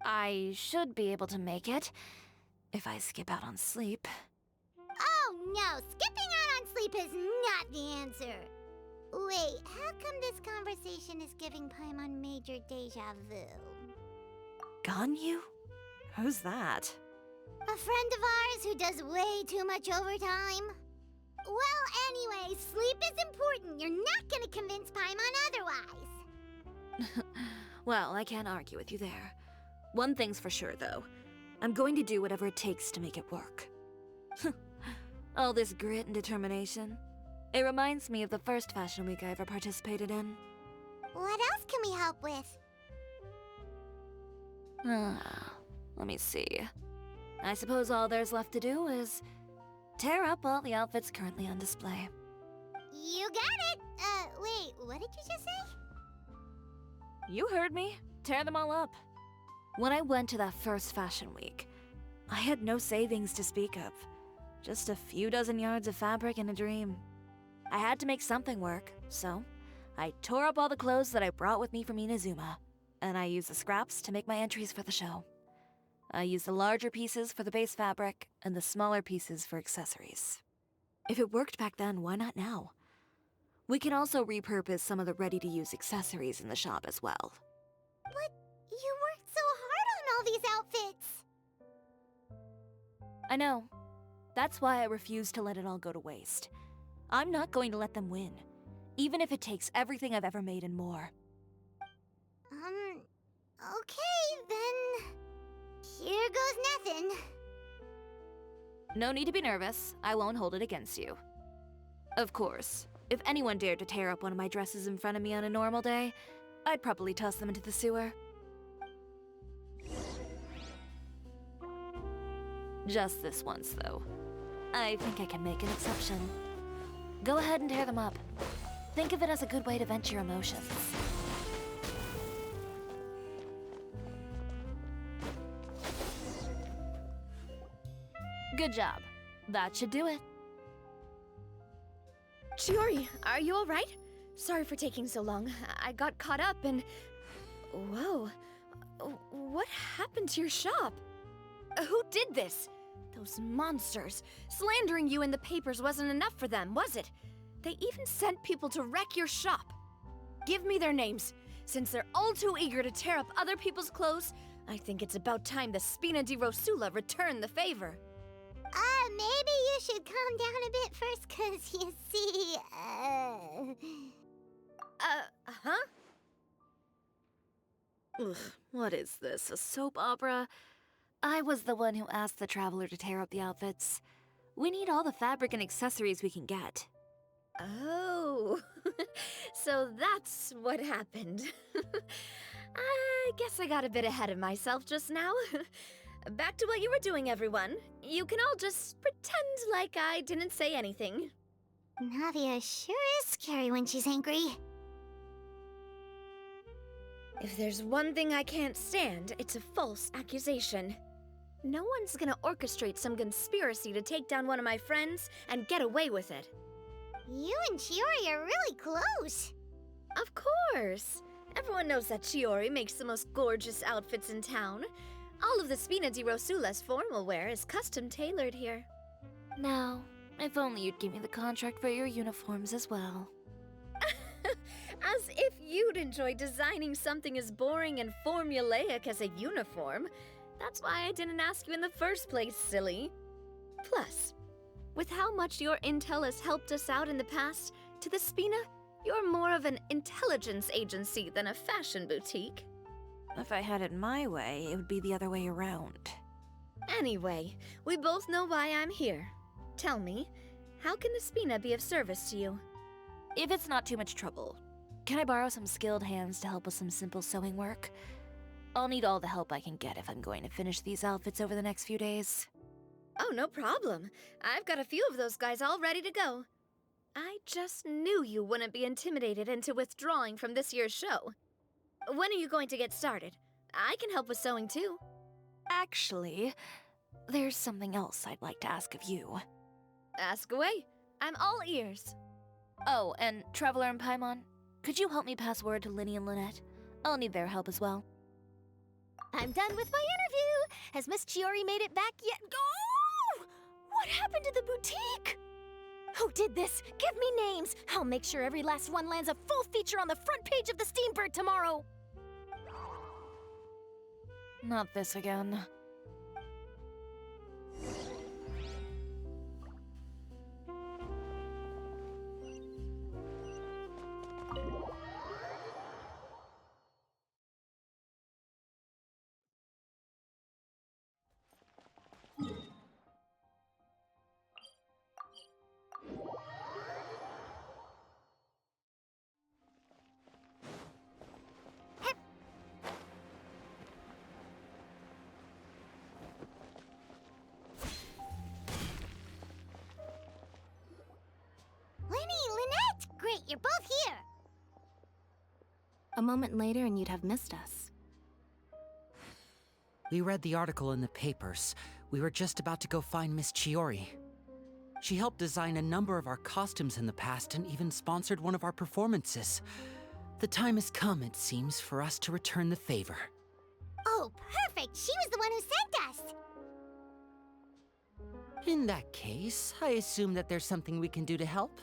I should be able to make it, if I skip out on sleep. Oh no, skipping out on sleep is not the answer. Wait, how come this conversation is giving Paimon major deja vu? Ganyu? Who's that? A friend of ours who does way too much overtime. Well, anyway, sleep is important. You're not gonna convince Paimon otherwise. Well, I can't argue with you there. One thing's for sure, though. I'm going to do whatever it takes to make it work. All this grit and determination. It reminds me of the first fashion week I ever participated in. What else can we help with? Let me see. I suppose all there's left to do is tear up all the outfits currently on display. You got it! Wait, what did you just say? You heard me. Tear them all up. When I went to that first fashion week, I had no savings to speak of. Just a few dozen yards of fabric and a dream. I had to make something work, so I tore up all the clothes that I brought with me from Inazuma, and I used the scraps to make my entries for the show. I used the larger pieces for the base fabric, and the smaller pieces for accessories. If it worked back then, why not now? We can also repurpose some of the ready-to-use accessories in the shop as well. But you worked so hard on all these outfits! I know. That's why I refuse to let it all go to waste. I'm not going to let them win, even if it takes everything I've ever made and more. Okay, then... Here goes nothing. No need to be nervous. I won't hold it against you. Of course, if anyone dared to tear up one of my dresses in front of me on a normal day, I'd probably toss them into the sewer. Just this once, though. I think I can make an exception. Go ahead and tear them up. Think of it as a good way to vent your emotions. Good job. That should do it. Chiori, are you alright? Sorry for taking so long. I got caught up and... Whoa. What happened to your shop? Who did this? Those monsters! Slandering you in the papers wasn't enough for them, was it? They even sent people to wreck your shop. Give me their names. Since they're all too eager to tear up other people's clothes, I think it's about time the Spina di Rosula return the favor. Maybe you should calm down a bit first, 'cause you see, Huh? Ugh, what is this, a soap opera? I was the one who asked the traveler to tear up the outfits. We need all the fabric and accessories we can get. Oh, so that's what happened. I guess I got a bit ahead of myself just now. Back to what you were doing, everyone. You can all just pretend like I didn't say anything. Navia sure is scary when she's angry. If there's one thing I can't stand, it's a false accusation. No one's gonna orchestrate some conspiracy to take down one of my friends and get away with it. You and Chiori are really close. Of course! Everyone knows that Chiori makes the most gorgeous outfits in town. All of the Spina di Rosula's formal wear is custom tailored here. Now, if only you'd give me the contract for your uniforms as well. As if you'd enjoy designing something as boring and formulaic as a uniform. That's why I didn't ask you in the first place, silly. Plus, with how much your intel has helped us out in the past, to the Spina, you're more of an intelligence agency than a fashion boutique. If I had it my way, it would be the other way around. Anyway, we both know why I'm here. Tell me, how can the Spina be of service to you? If it's not too much trouble, can I borrow some skilled hands to help with some simple sewing work? I'll need all the help I can get if I'm going to finish these outfits over the next few days. Oh, no problem. I've got a few of those guys all ready to go. I just knew you wouldn't be intimidated into withdrawing from this year's show. When are you going to get started? I can help with sewing too. Actually, there's something else I'd like to ask of you. Ask away. I'm all ears. Oh, and Traveler and Paimon, could you help me pass word to Linny and Lynette? I'll need their help as well. I'm done with my interview. Has Miss Chiori made it back yet? Oh! What happened to the boutique? Who did this? Give me names. I'll make sure every last one lands a full feature on the front page of the Steambird tomorrow. Not this again. Great, you're both here! A moment later and you'd have missed us. We read the article in the papers. We were just about to go find Miss Chiori. She helped design a number of our costumes in the past and even sponsored one of our performances. The time has come, it seems, for us to return the favor. Oh, perfect! She was the one who sent us! In that case, I assume that there's something we can do to help.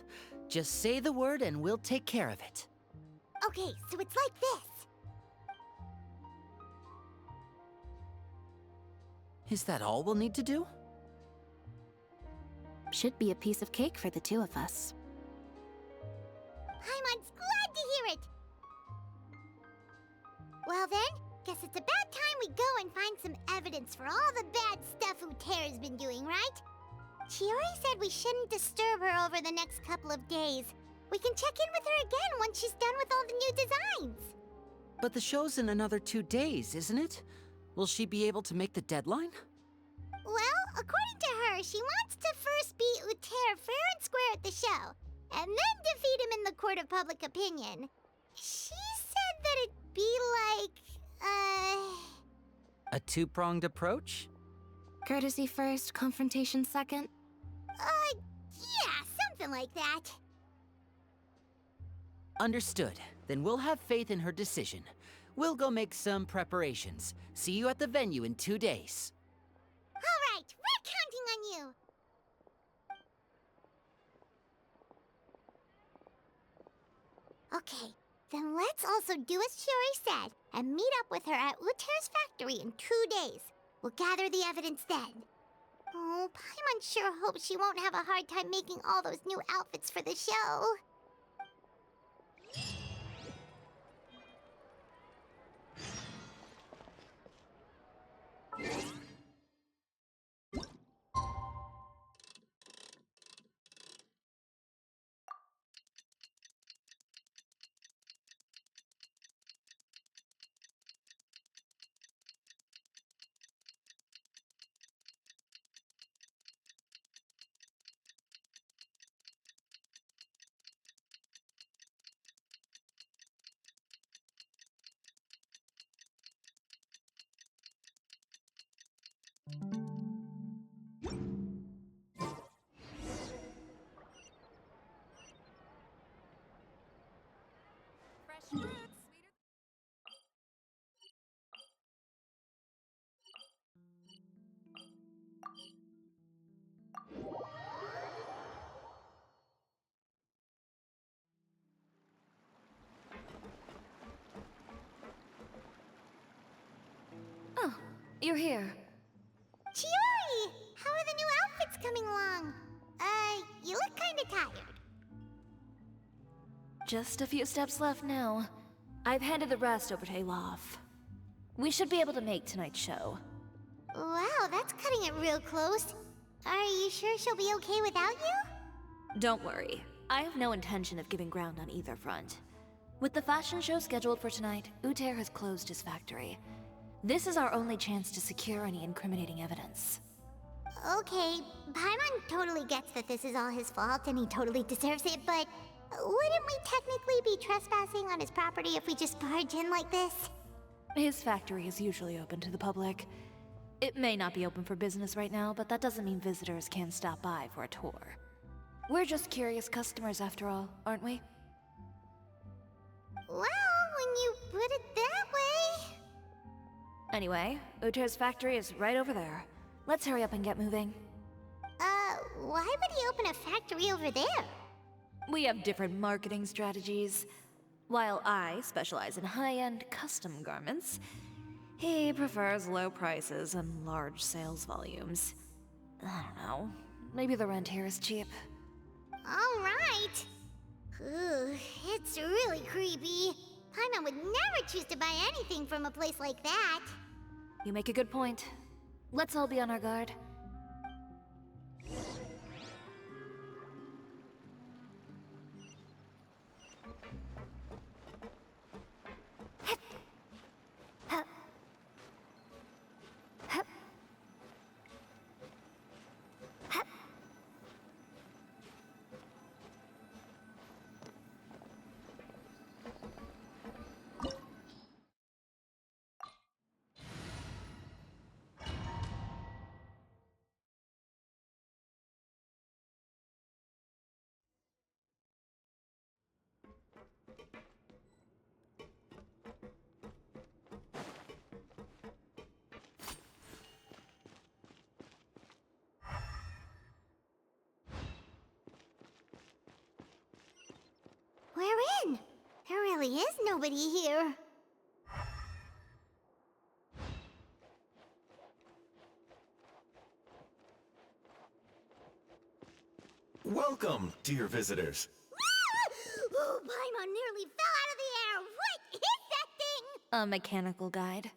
Just say the word and we'll take care of it. Okay, so it's like this. Is that all we'll need to do? Should be a piece of cake for the two of us. Paimon's glad to hear it! Well then, guess it's about time we go and find some evidence for all the bad stuff Uterra's been doing, right? Chiori said we shouldn't disturb her over the next couple of days. We can check in with her again once she's done with all the new designs. But the show's in another 2 days, isn't it? Will she be able to make the deadline? Well, according to her, she wants to first beat Uterra fair and square at the show, and then defeat him in the court of public opinion. She said that it'd be like, A two-pronged approach? Courtesy first, confrontation second? Yeah, something like that. Understood. Then we'll have faith in her decision. We'll go make some preparations. See you at the venue in 2 days. All right! We're counting on you! Okay, then let's also do as Chiori said and meet up with her at Uter's factory in 2 days. We'll gather the evidence then. Oh, Paimon sure hopes she won't have a hard time making all those new outfits for the show. Oh, you're here. Chiori! How are the new outfits coming along? You look kinda tired. Just a few steps left now. I've handed the rest over to Alof. We should be able to make tonight's show. Wow, that's cutting it real close. Are you sure she'll be okay without you? Don't worry. I have no intention of giving ground on either front. With the fashion show scheduled for tonight, Uter has closed his factory. This is our only chance to secure any incriminating evidence. Okay, Paimon totally gets that this is all his fault and he totally deserves it, but wouldn't we technically be trespassing on his property if we just barge in like this? His factory is usually open to the public. It may not be open for business right now, but that doesn't mean visitors can't stop by for a tour. We're just curious customers after all, aren't we? Well, when you put it that way... Anyway, Uter's factory is right over there. Let's hurry up and get moving. Why would he open a factory over there? We have different marketing strategies. While I specialize in high-end custom garments, he prefers low prices and large sales volumes. I don't know. Maybe the rent here is cheap. All right. Ooh, it's really creepy. Paimon would never choose to buy anything from a place like that. You make a good point. Let's all be on our guard. We're in. There really is nobody here. Welcome, dear visitors. Oh, Paimon nearly fell out of the air. What is that thing? A mechanical guide.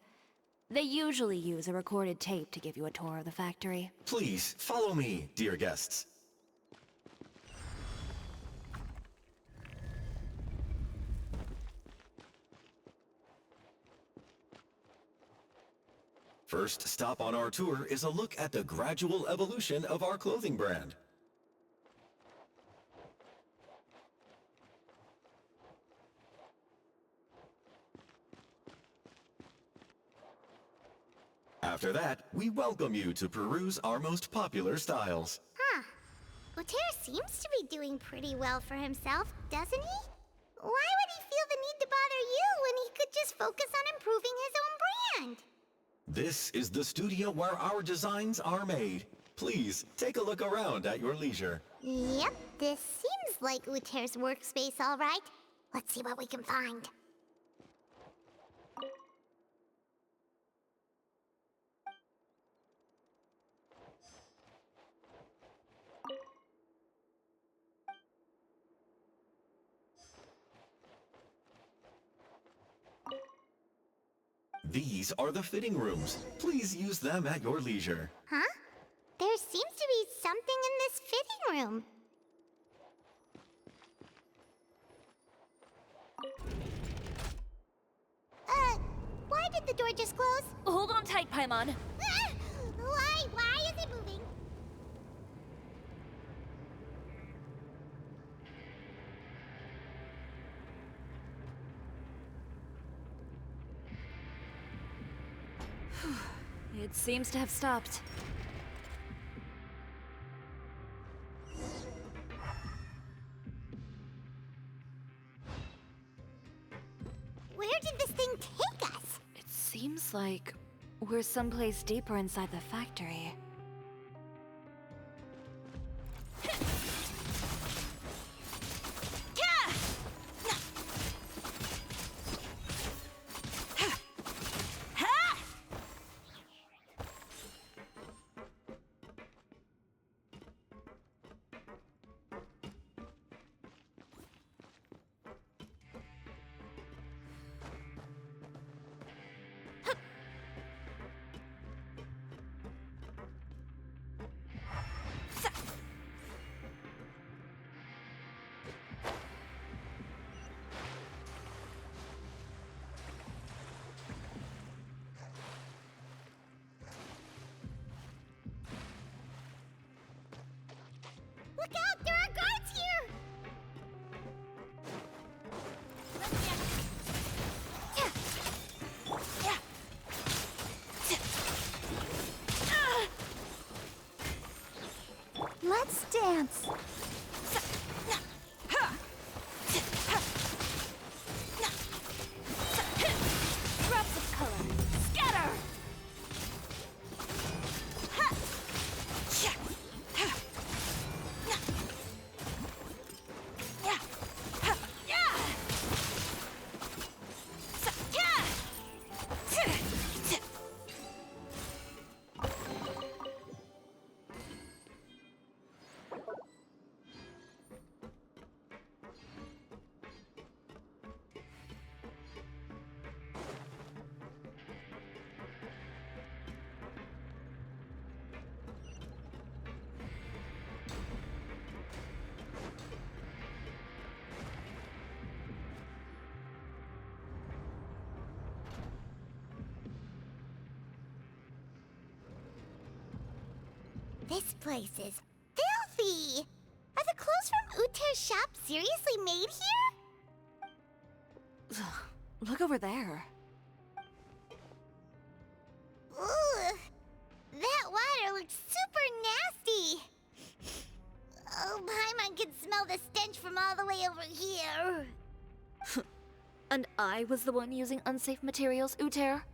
They usually use a recorded tape to give you a tour of the factory. Please, follow me, dear guests. First stop on our tour is a look at the gradual evolution of our clothing brand. After that, we welcome you to peruse our most popular styles. Huh. Uter seems to be doing pretty well for himself, doesn't he? Why would he feel the need to bother you when he could just focus on improving his own brand? This is the studio where our designs are made. Please, take a look around at your leisure. Yep, this seems like Uther's workspace, all right. Let's see what we can find. These are the fitting rooms. Please use them at your leisure. Huh? There seems to be something in this fitting room. Why did the door just close? Hold on tight, Paimon. Ah! Why is it moving? It seems to have stopped. Where did this thing take us? It seems like we're someplace deeper inside the factory. Look out! There are guards here! Let's dance. Drops of color. Scatter! This place is filthy! Are the clothes from Uther's shop seriously made here? Look over there. Ugh! That water looks super nasty! Oh, Paimon can smell the stench from all the way over here. And I was the one using unsafe materials, Uther?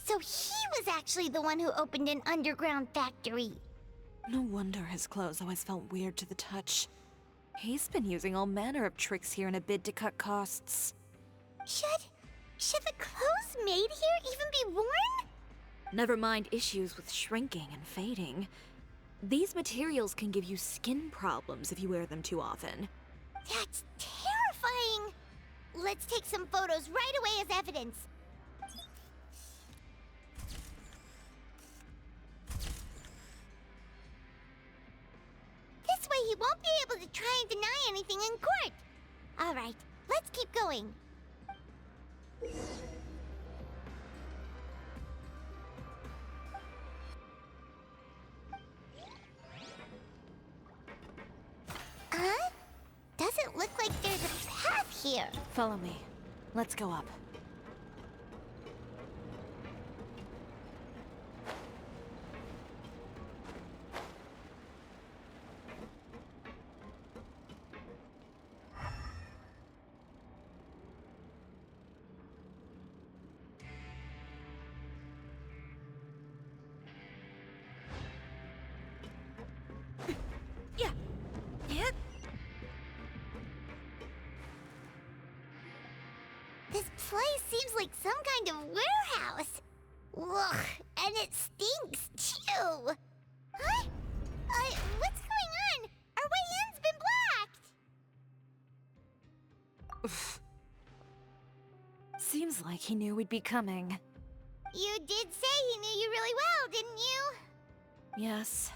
So he was actually the one who opened an underground factory. No wonder his clothes always felt weird to the touch. He's been using all manner of tricks here in a bid to cut costs. Should the clothes made here even be worn? Never mind issues with shrinking and fading. These materials can give you skin problems if you wear them too often. That's terrifying! Let's take some photos right away as evidence. This way he won't be able to try and deny anything in court. All right, let's keep going. Doesn't look like there's a path here. Follow me. Let's go up. place seems like some kind of warehouse. Ugh, and it stinks, too. Huh? What's going on? Our way in's been blocked. Seems like he knew we'd be coming. You did say he knew you really well, didn't you? Yes.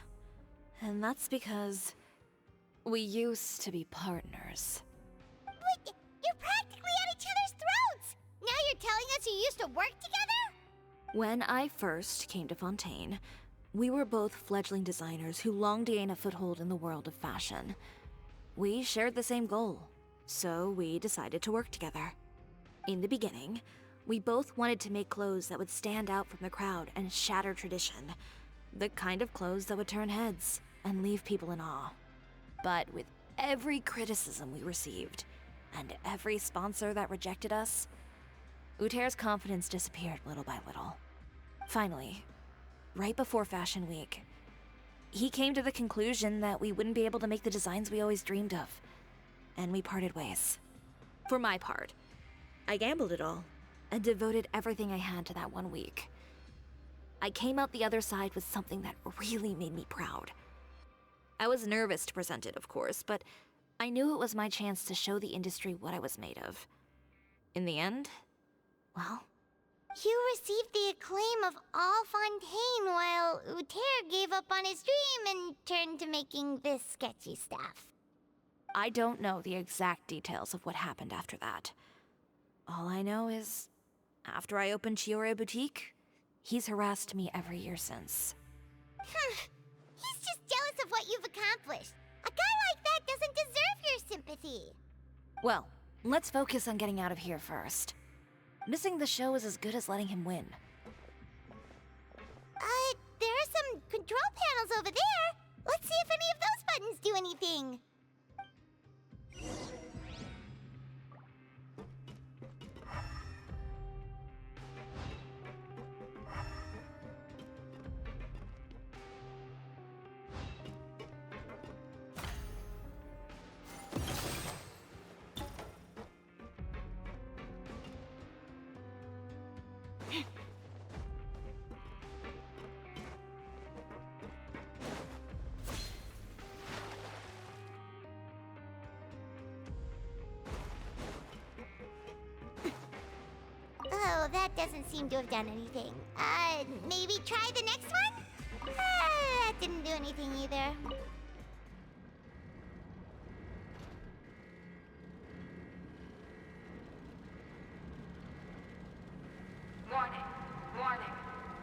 And that's because we used to be partners. But you're practically at each other's throats! Now you're telling us you used to work together? When I first came to Fontaine, we were both fledgling designers who longed to gain a foothold in the world of fashion. We shared the same goal, so we decided to work together. In the beginning, we both wanted to make clothes that would stand out from the crowd and shatter tradition. The kind of clothes that would turn heads and leave people in awe. But with every criticism we received, and every sponsor that rejected us, Uter's confidence disappeared little by little. Finally, right before Fashion Week, he came to the conclusion that we wouldn't be able to make the designs we always dreamed of, and we parted ways. For my part, I gambled it all and devoted everything I had to that 1 week. I came out the other side with something that really made me proud. I was nervous to present it, of course, but I knew it was my chance to show the industry what I was made of. In the end, well, You received the acclaim of all Fontaine while Uter gave up on his dream and turned to making this sketchy stuff. I don't know the exact details of what happened after that. All I know is, after I opened Chiori Boutique, he's harassed me every year since. He's just jealous of what you've accomplished. A guy like that doesn't deserve your sympathy. Well, let's focus on getting out of here first. Missing the show is as good as letting him win. There are some control panels over there. Let's see if any of those buttons do anything. Oh, that doesn't seem to have done anything. Maybe try the next one? That didn't do anything either. Warning. Warning.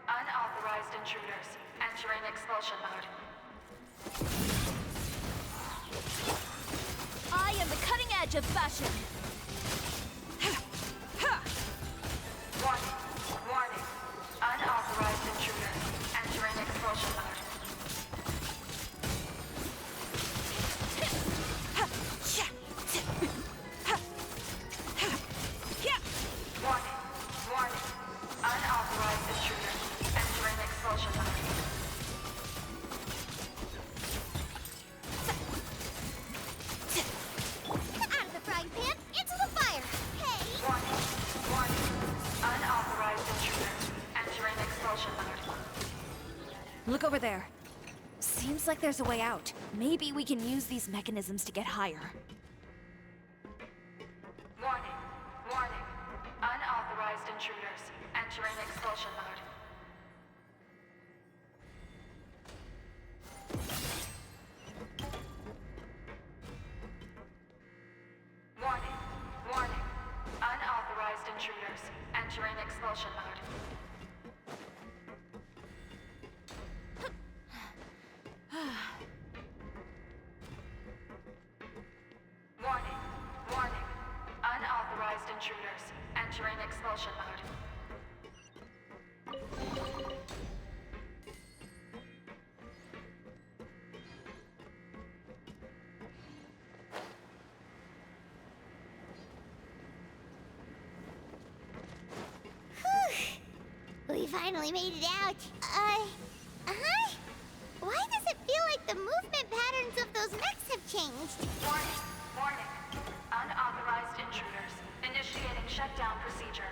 Unauthorized intruders entering expulsion mode. I am the cutting edge of fashion! Warning. Warning. Unauthorized intruders entering expulsion mode. Warning. Warning. Unauthorized intruders entering expulsion mode. Out of the frying pan, into the fire! Hey! Warning. Warning. Unauthorized intruders entering expulsion mode. Look over there. Seems like there's a way out. Maybe we can use these mechanisms to get higher. Warning. Warning. Unauthorized intruders entering expulsion mode. Warning. Warning. Unauthorized intruders entering expulsion mode. Warning. Warning. Unauthorized intruders entering expulsion mode. We finally made it out. Why does it feel like the movement patterns of those mechs have changed? Warning. Warning. Unauthorized intruders initiating shutdown procedure.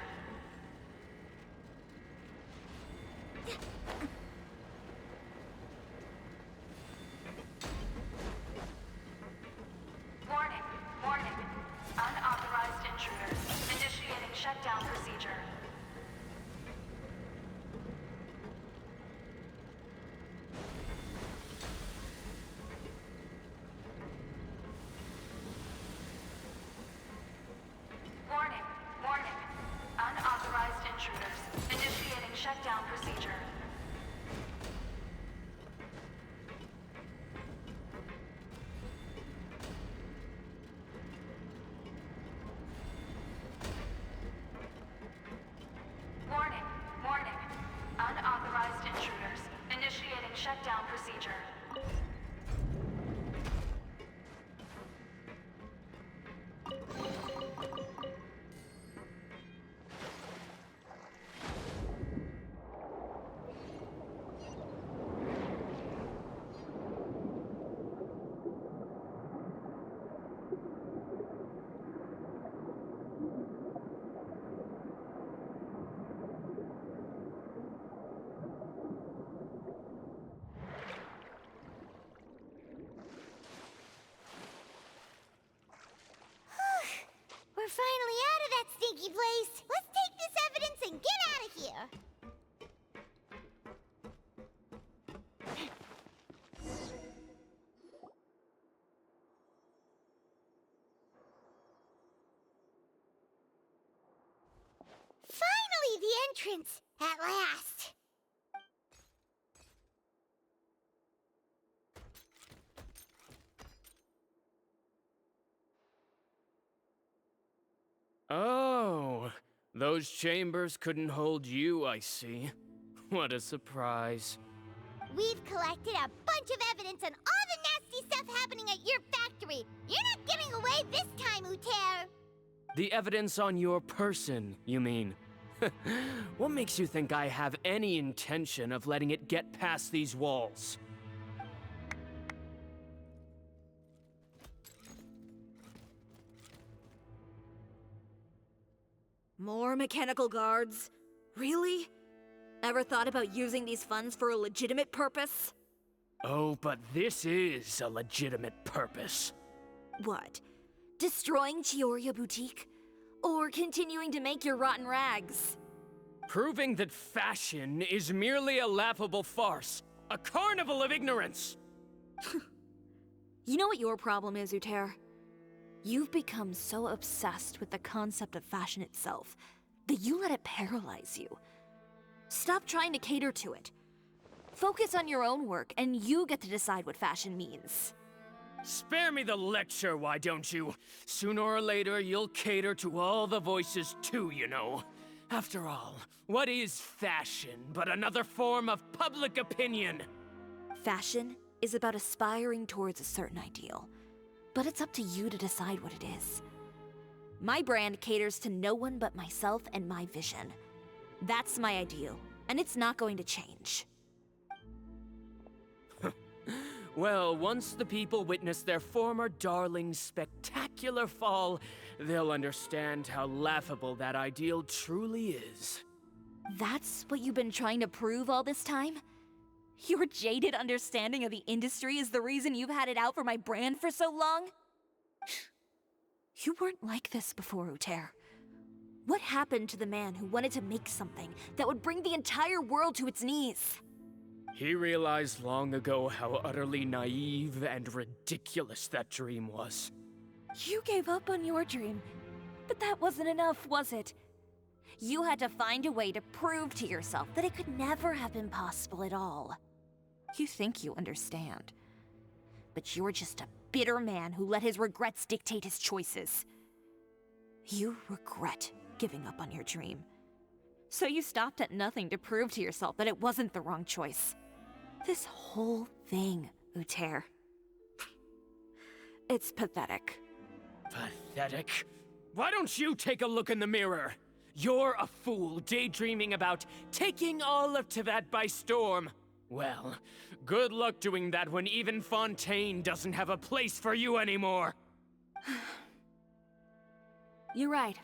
We're finally out of that stinky place. Let's take this evidence and get out of here. Finally, the entrance! At last! Oh, those chambers couldn't hold you, I see. What a surprise. We've collected a bunch of evidence on all the nasty stuff happening at your factory. You're not getting away this time, Uter. The evidence on your person, you mean? What makes you think I have any intention of letting it get past these walls? More mechanical guards? Really? Ever thought about using these funds for a legitimate purpose? Oh, but this is a legitimate purpose. What? Destroying Chioria Boutique? Or continuing to make your rotten rags? Proving that fashion is merely a laughable farce. A carnival of ignorance! You know what your problem is, Uter? You've become so obsessed with the concept of fashion itself that you let it paralyze you. Stop trying to cater to it. Focus on your own work, and you get to decide what fashion means. Spare me the lecture, why don't you? Sooner or later, you'll cater to all the voices too, you know. After all, what is fashion but another form of public opinion? Fashion is about aspiring towards a certain ideal, but it's up to you to decide what it is. My brand caters to no one but myself and my vision. That's my ideal, and it's not going to change. Well, once the people witness their former darling's spectacular fall, they'll understand how laughable that ideal truly is. That's what you've been trying to prove all this time? Your jaded understanding of the industry is the reason you've had it out for my brand for so long? You weren't like this before, Uter. What happened to the man who wanted to make something that would bring the entire world to its knees? He realized long ago how utterly naive and ridiculous that dream was. You gave up on your dream, but that wasn't enough, was it? You had to find a way to prove to yourself that it could never have been possible at all. You think you understand, but you're just a bitter man who let his regrets dictate his choices. You regret giving up on your dream. So you stopped at nothing to prove to yourself that it wasn't the wrong choice. This whole thing, Uter. It's pathetic. Pathetic? Why don't you take a look in the mirror? You're a fool daydreaming about taking all of Teyvat by storm. Well, good luck doing that when even Fontaine doesn't have a place for you anymore. You're right.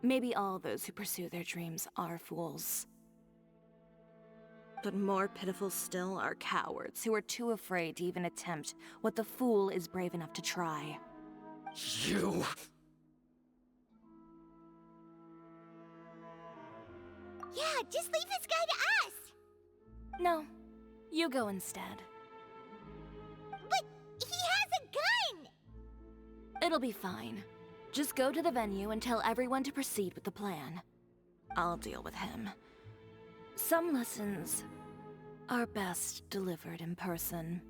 Maybe all those who pursue their dreams are fools. But more pitiful still are cowards who are too afraid to even attempt what the fool is brave enough to try. You... Yeah, just leave this guy to us! No, you go instead. But he has a gun! It'll be fine. Just go to the venue and tell everyone to proceed with the plan. I'll deal with him. Some lessons are best delivered in person.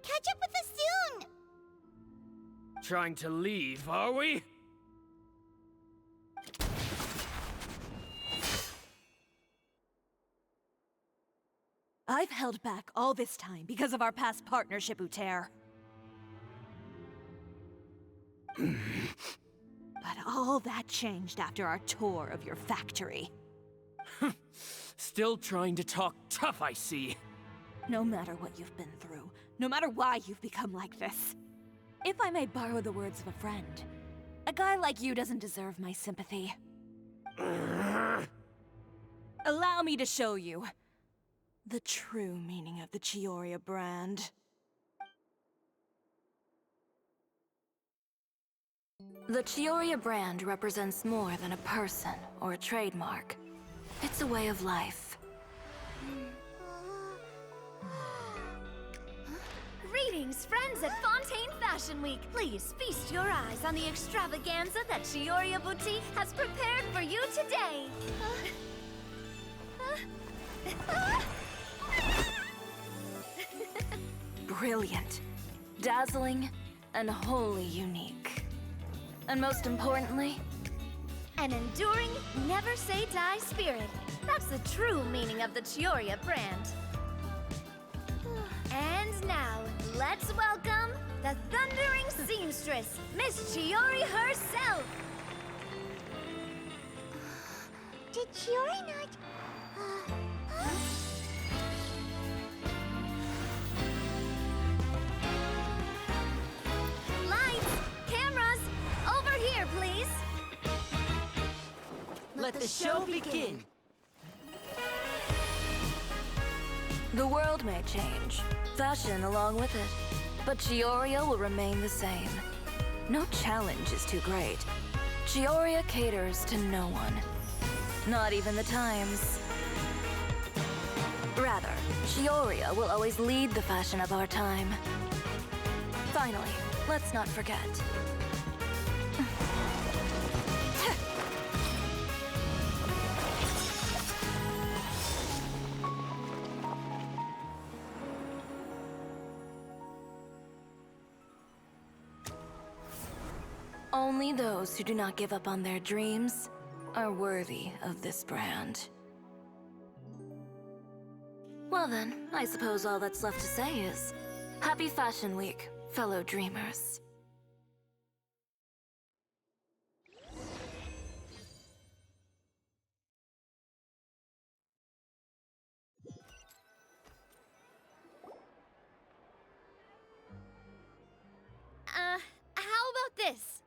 Catch up with us soon! Trying to leave, are we? I've held back all this time because of our past partnership, Uter. But all that changed after our tour of your factory. Still trying to talk tough, I see. No matter what you've been through, no matter why you've become like this. If I may borrow the words of a friend, a guy like you doesn't deserve my sympathy. Allow me to show you the true meaning of the Chioria brand. The Cioria brand represents more than a person or a trademark. It's a way of life. Greetings, friends at Fontaine Fashion Week. Please feast your eyes on the extravaganza that Chioria Boutique has prepared for you today. Brilliant, dazzling, and wholly unique. And most importantly, An enduring, never-say-die spirit. That's the true meaning of the Chioria brand. And now, let's welcome the thundering seamstress, Miss Chiori herself! Did Chiori not... Lights! Cameras! Over here, please! Let the show begin. the world may change, fashion along with it, but Chioria will remain the same. No challenge is too great. Chioria caters to no one. Not even the times. Rather, Chioria will always lead the fashion of our time. Finally, let's not forget. Only those who do not give up on their dreams are worthy of this brand. Well then, I suppose all that's left to say is, Happy Fashion Week, fellow dreamers. How about this?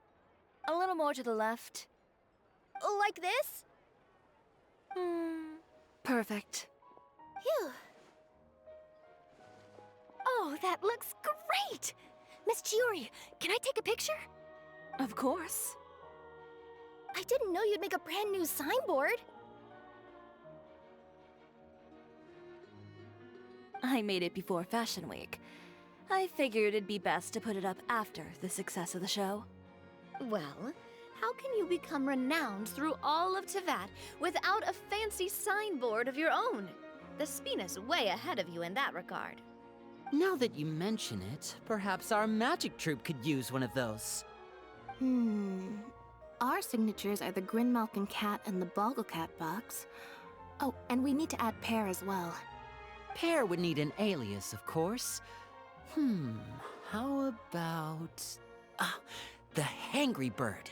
A little more to the left. Like this? Perfect. Phew. Oh, that looks great! Miss Chiori, can I take a picture? Of course. I didn't know you'd make a brand new signboard. I made it before Fashion Week. I figured it'd be best to put it up after the success of the show. Well, how can you become renowned through all of Teyvat without a fancy signboard of your own? The Spina's way ahead of you in that regard. Now that you mention it, perhaps our magic troupe could use one of those. Our signatures are the Grinmalkin Cat and the Bogglecat box. Oh, and we need to add Pear as well. Pear would need an alias, of course. How about... the Hangry Bird.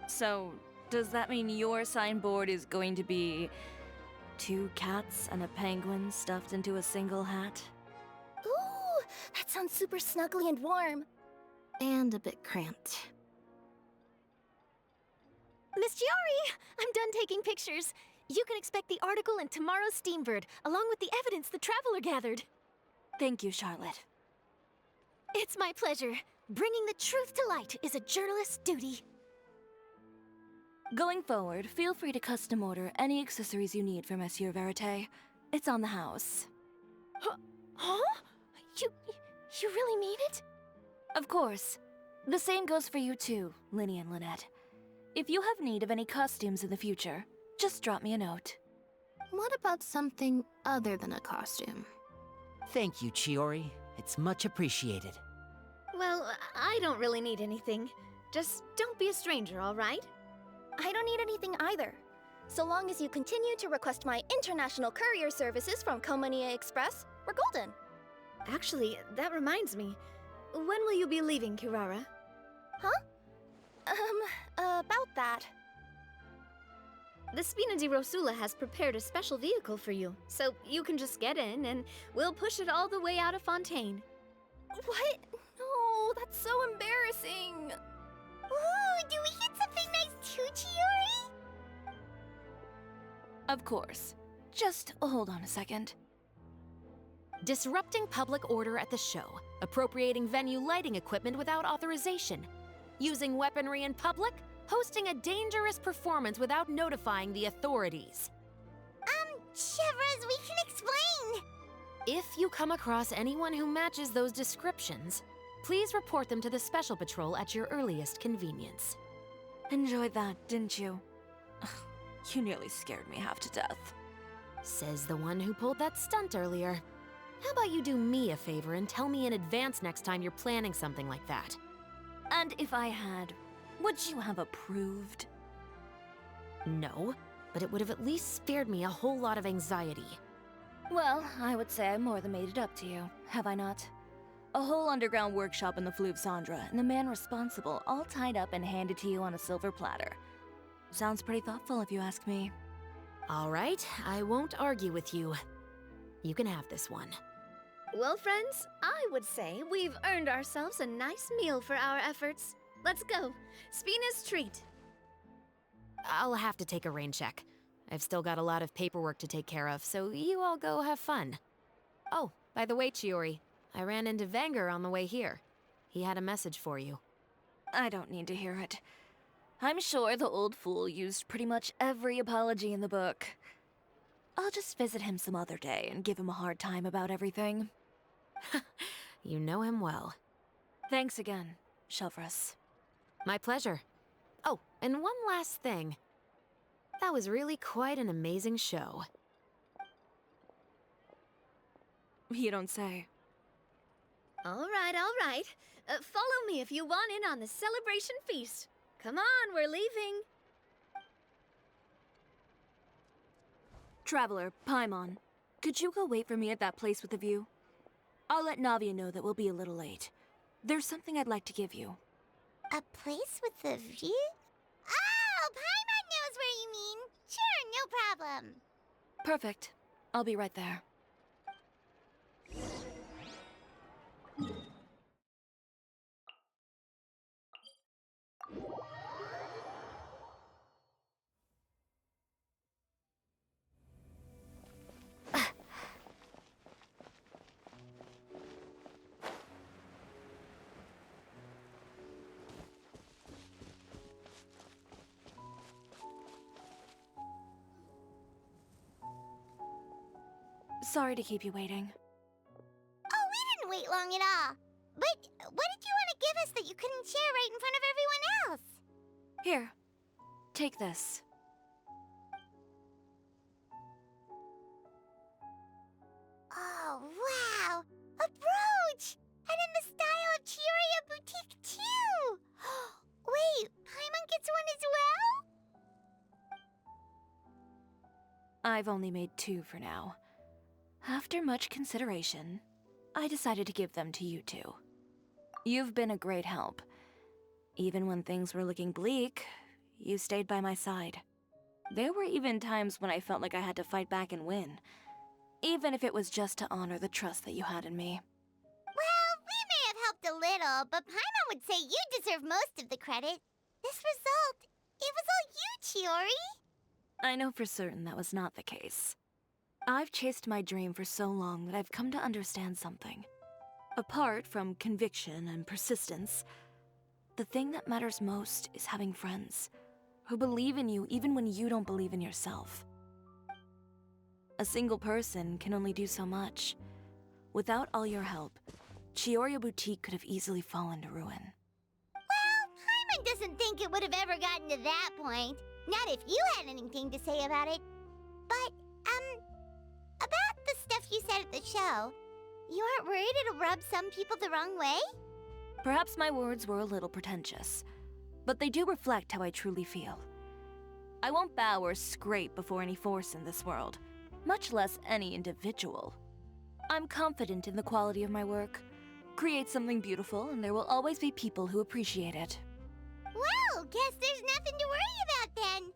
So, does that mean your signboard is going to be 2 cats and a penguin stuffed into a single hat? Ooh, that sounds super snuggly and warm. And a bit cramped. Miss Chiori, I'm done taking pictures. You can expect the article in tomorrow's Steambird, along with the evidence the Traveler gathered. Thank you, Charlotte. It's my pleasure. Bringing the truth to light is a journalist's duty. Going forward, feel free to custom order any accessories you need for Monsieur Verite. It's on the house. Huh? You really mean it? Of course. The same goes for you too, Linny and Lynette. If you have need of any costumes in the future, just drop me a note. What about something other than a costume? Thank you, Chiori. It's much appreciated. Well, I don't really need anything. Just don't be a stranger, all right? I don't need anything either. So long as you continue to request my international courier services from Komania Express, we're golden. Actually, that reminds me. When will you be leaving, Kirara? Huh? About that. The Spina di Rosula has prepared a special vehicle for you, so you can just get in and we'll push it all the way out of Fontaine. What? No, that's so embarrassing. Ooh, do we get something nice too, Chiori? Of course. just hold on a second. Disrupting public order at the show, appropriating venue lighting equipment without authorization, using weaponry in public, hosting a dangerous performance without notifying the authorities. Chevras, we can explain! If you come across anyone who matches those descriptions, please report them to the Special Patrol at your earliest convenience. Enjoyed that, didn't you? Ugh, you nearly scared me half to death. Says the one who pulled that stunt earlier. How about you do me a favor and tell me in advance next time you're planning something like that? And if I had, would you have approved? No, but it would have at least spared me a whole lot of anxiety. Well, I would say I more than made it up to you, have I not? A whole underground workshop in the Fleuve Sandra, and the man responsible all tied up and handed to you on a silver platter. Sounds pretty thoughtful if you ask me. All right, I won't argue with you. You can have this one. Well, friends, I would say we've earned ourselves a nice meal for our efforts. Let's go. Spina's treat. I'll have to take a rain check. I've still got a lot of paperwork to take care of, so you all go have fun. Oh, by the way, Chiori, I ran into Venger on the way here. He had a message for you. I don't need to hear it. I'm sure the old fool used pretty much every apology in the book. I'll just visit him some other day and give him a hard time about everything. You know him well. Thanks again, Chevras. My pleasure. Oh, and one last thing. That was really quite an amazing show. You don't say. All right, all right. Follow me if you want in on the celebration feast. Come on, we're leaving. Traveler, Paimon, could you go wait for me at that place with the view? I'll let Navia know that we'll be a little late. There's something I'd like to give you. A place with a view? Oh, Paimon knows where you mean. Sure, no problem. Perfect. I'll be right there. Sorry to keep you waiting. Oh, we didn't wait long at all. But what did you want to give us that you couldn't share right in front of everyone else? Here, take this. Oh, wow! A brooch! And in the style of Chiori Boutique, too! Wait, Paimon gets one as well? I've only made 2 for now. After much consideration, I decided to give them to you two. You've been a great help. Even when things were looking bleak, you stayed by my side. There were even times when I felt like I had to fight back and win, even if it was just to honor the trust that you had in me. Well, we may have helped a little, but Paimon would say you deserve most of the credit. This result, it was all you, Chiori. I know for certain that was not the case. I've chased my dream for so long that I've come to understand something. Apart from conviction and persistence, the thing that matters most is having friends who believe in you even when you don't believe in yourself. A single person can only do so much. Without all your help, Chiori Boutique could have easily fallen to ruin. Well, Paimon doesn't think it would have ever gotten to that point. Not if you had anything to say about it. But, about the stuff you said at the show, you aren't worried it'll rub some people the wrong way? Perhaps my words were a little pretentious, but they do reflect how I truly feel. I won't bow or scrape before any force in this world, much less any individual. I'm confident in the quality of my work. Create something beautiful, and there will always be people who appreciate it. Well, guess there's nothing to worry about then.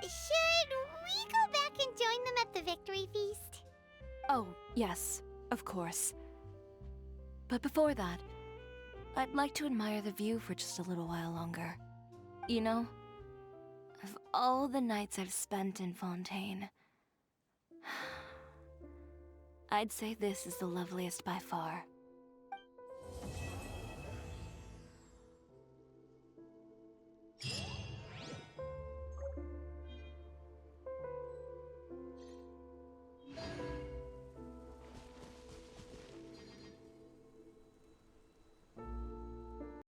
Should we go back and join them at the victory feast? Oh, yes, of course. But before that, I'd like to admire the view for just a little while longer. You know, of all the nights I've spent in Fontaine, I'd say this is the loveliest by far.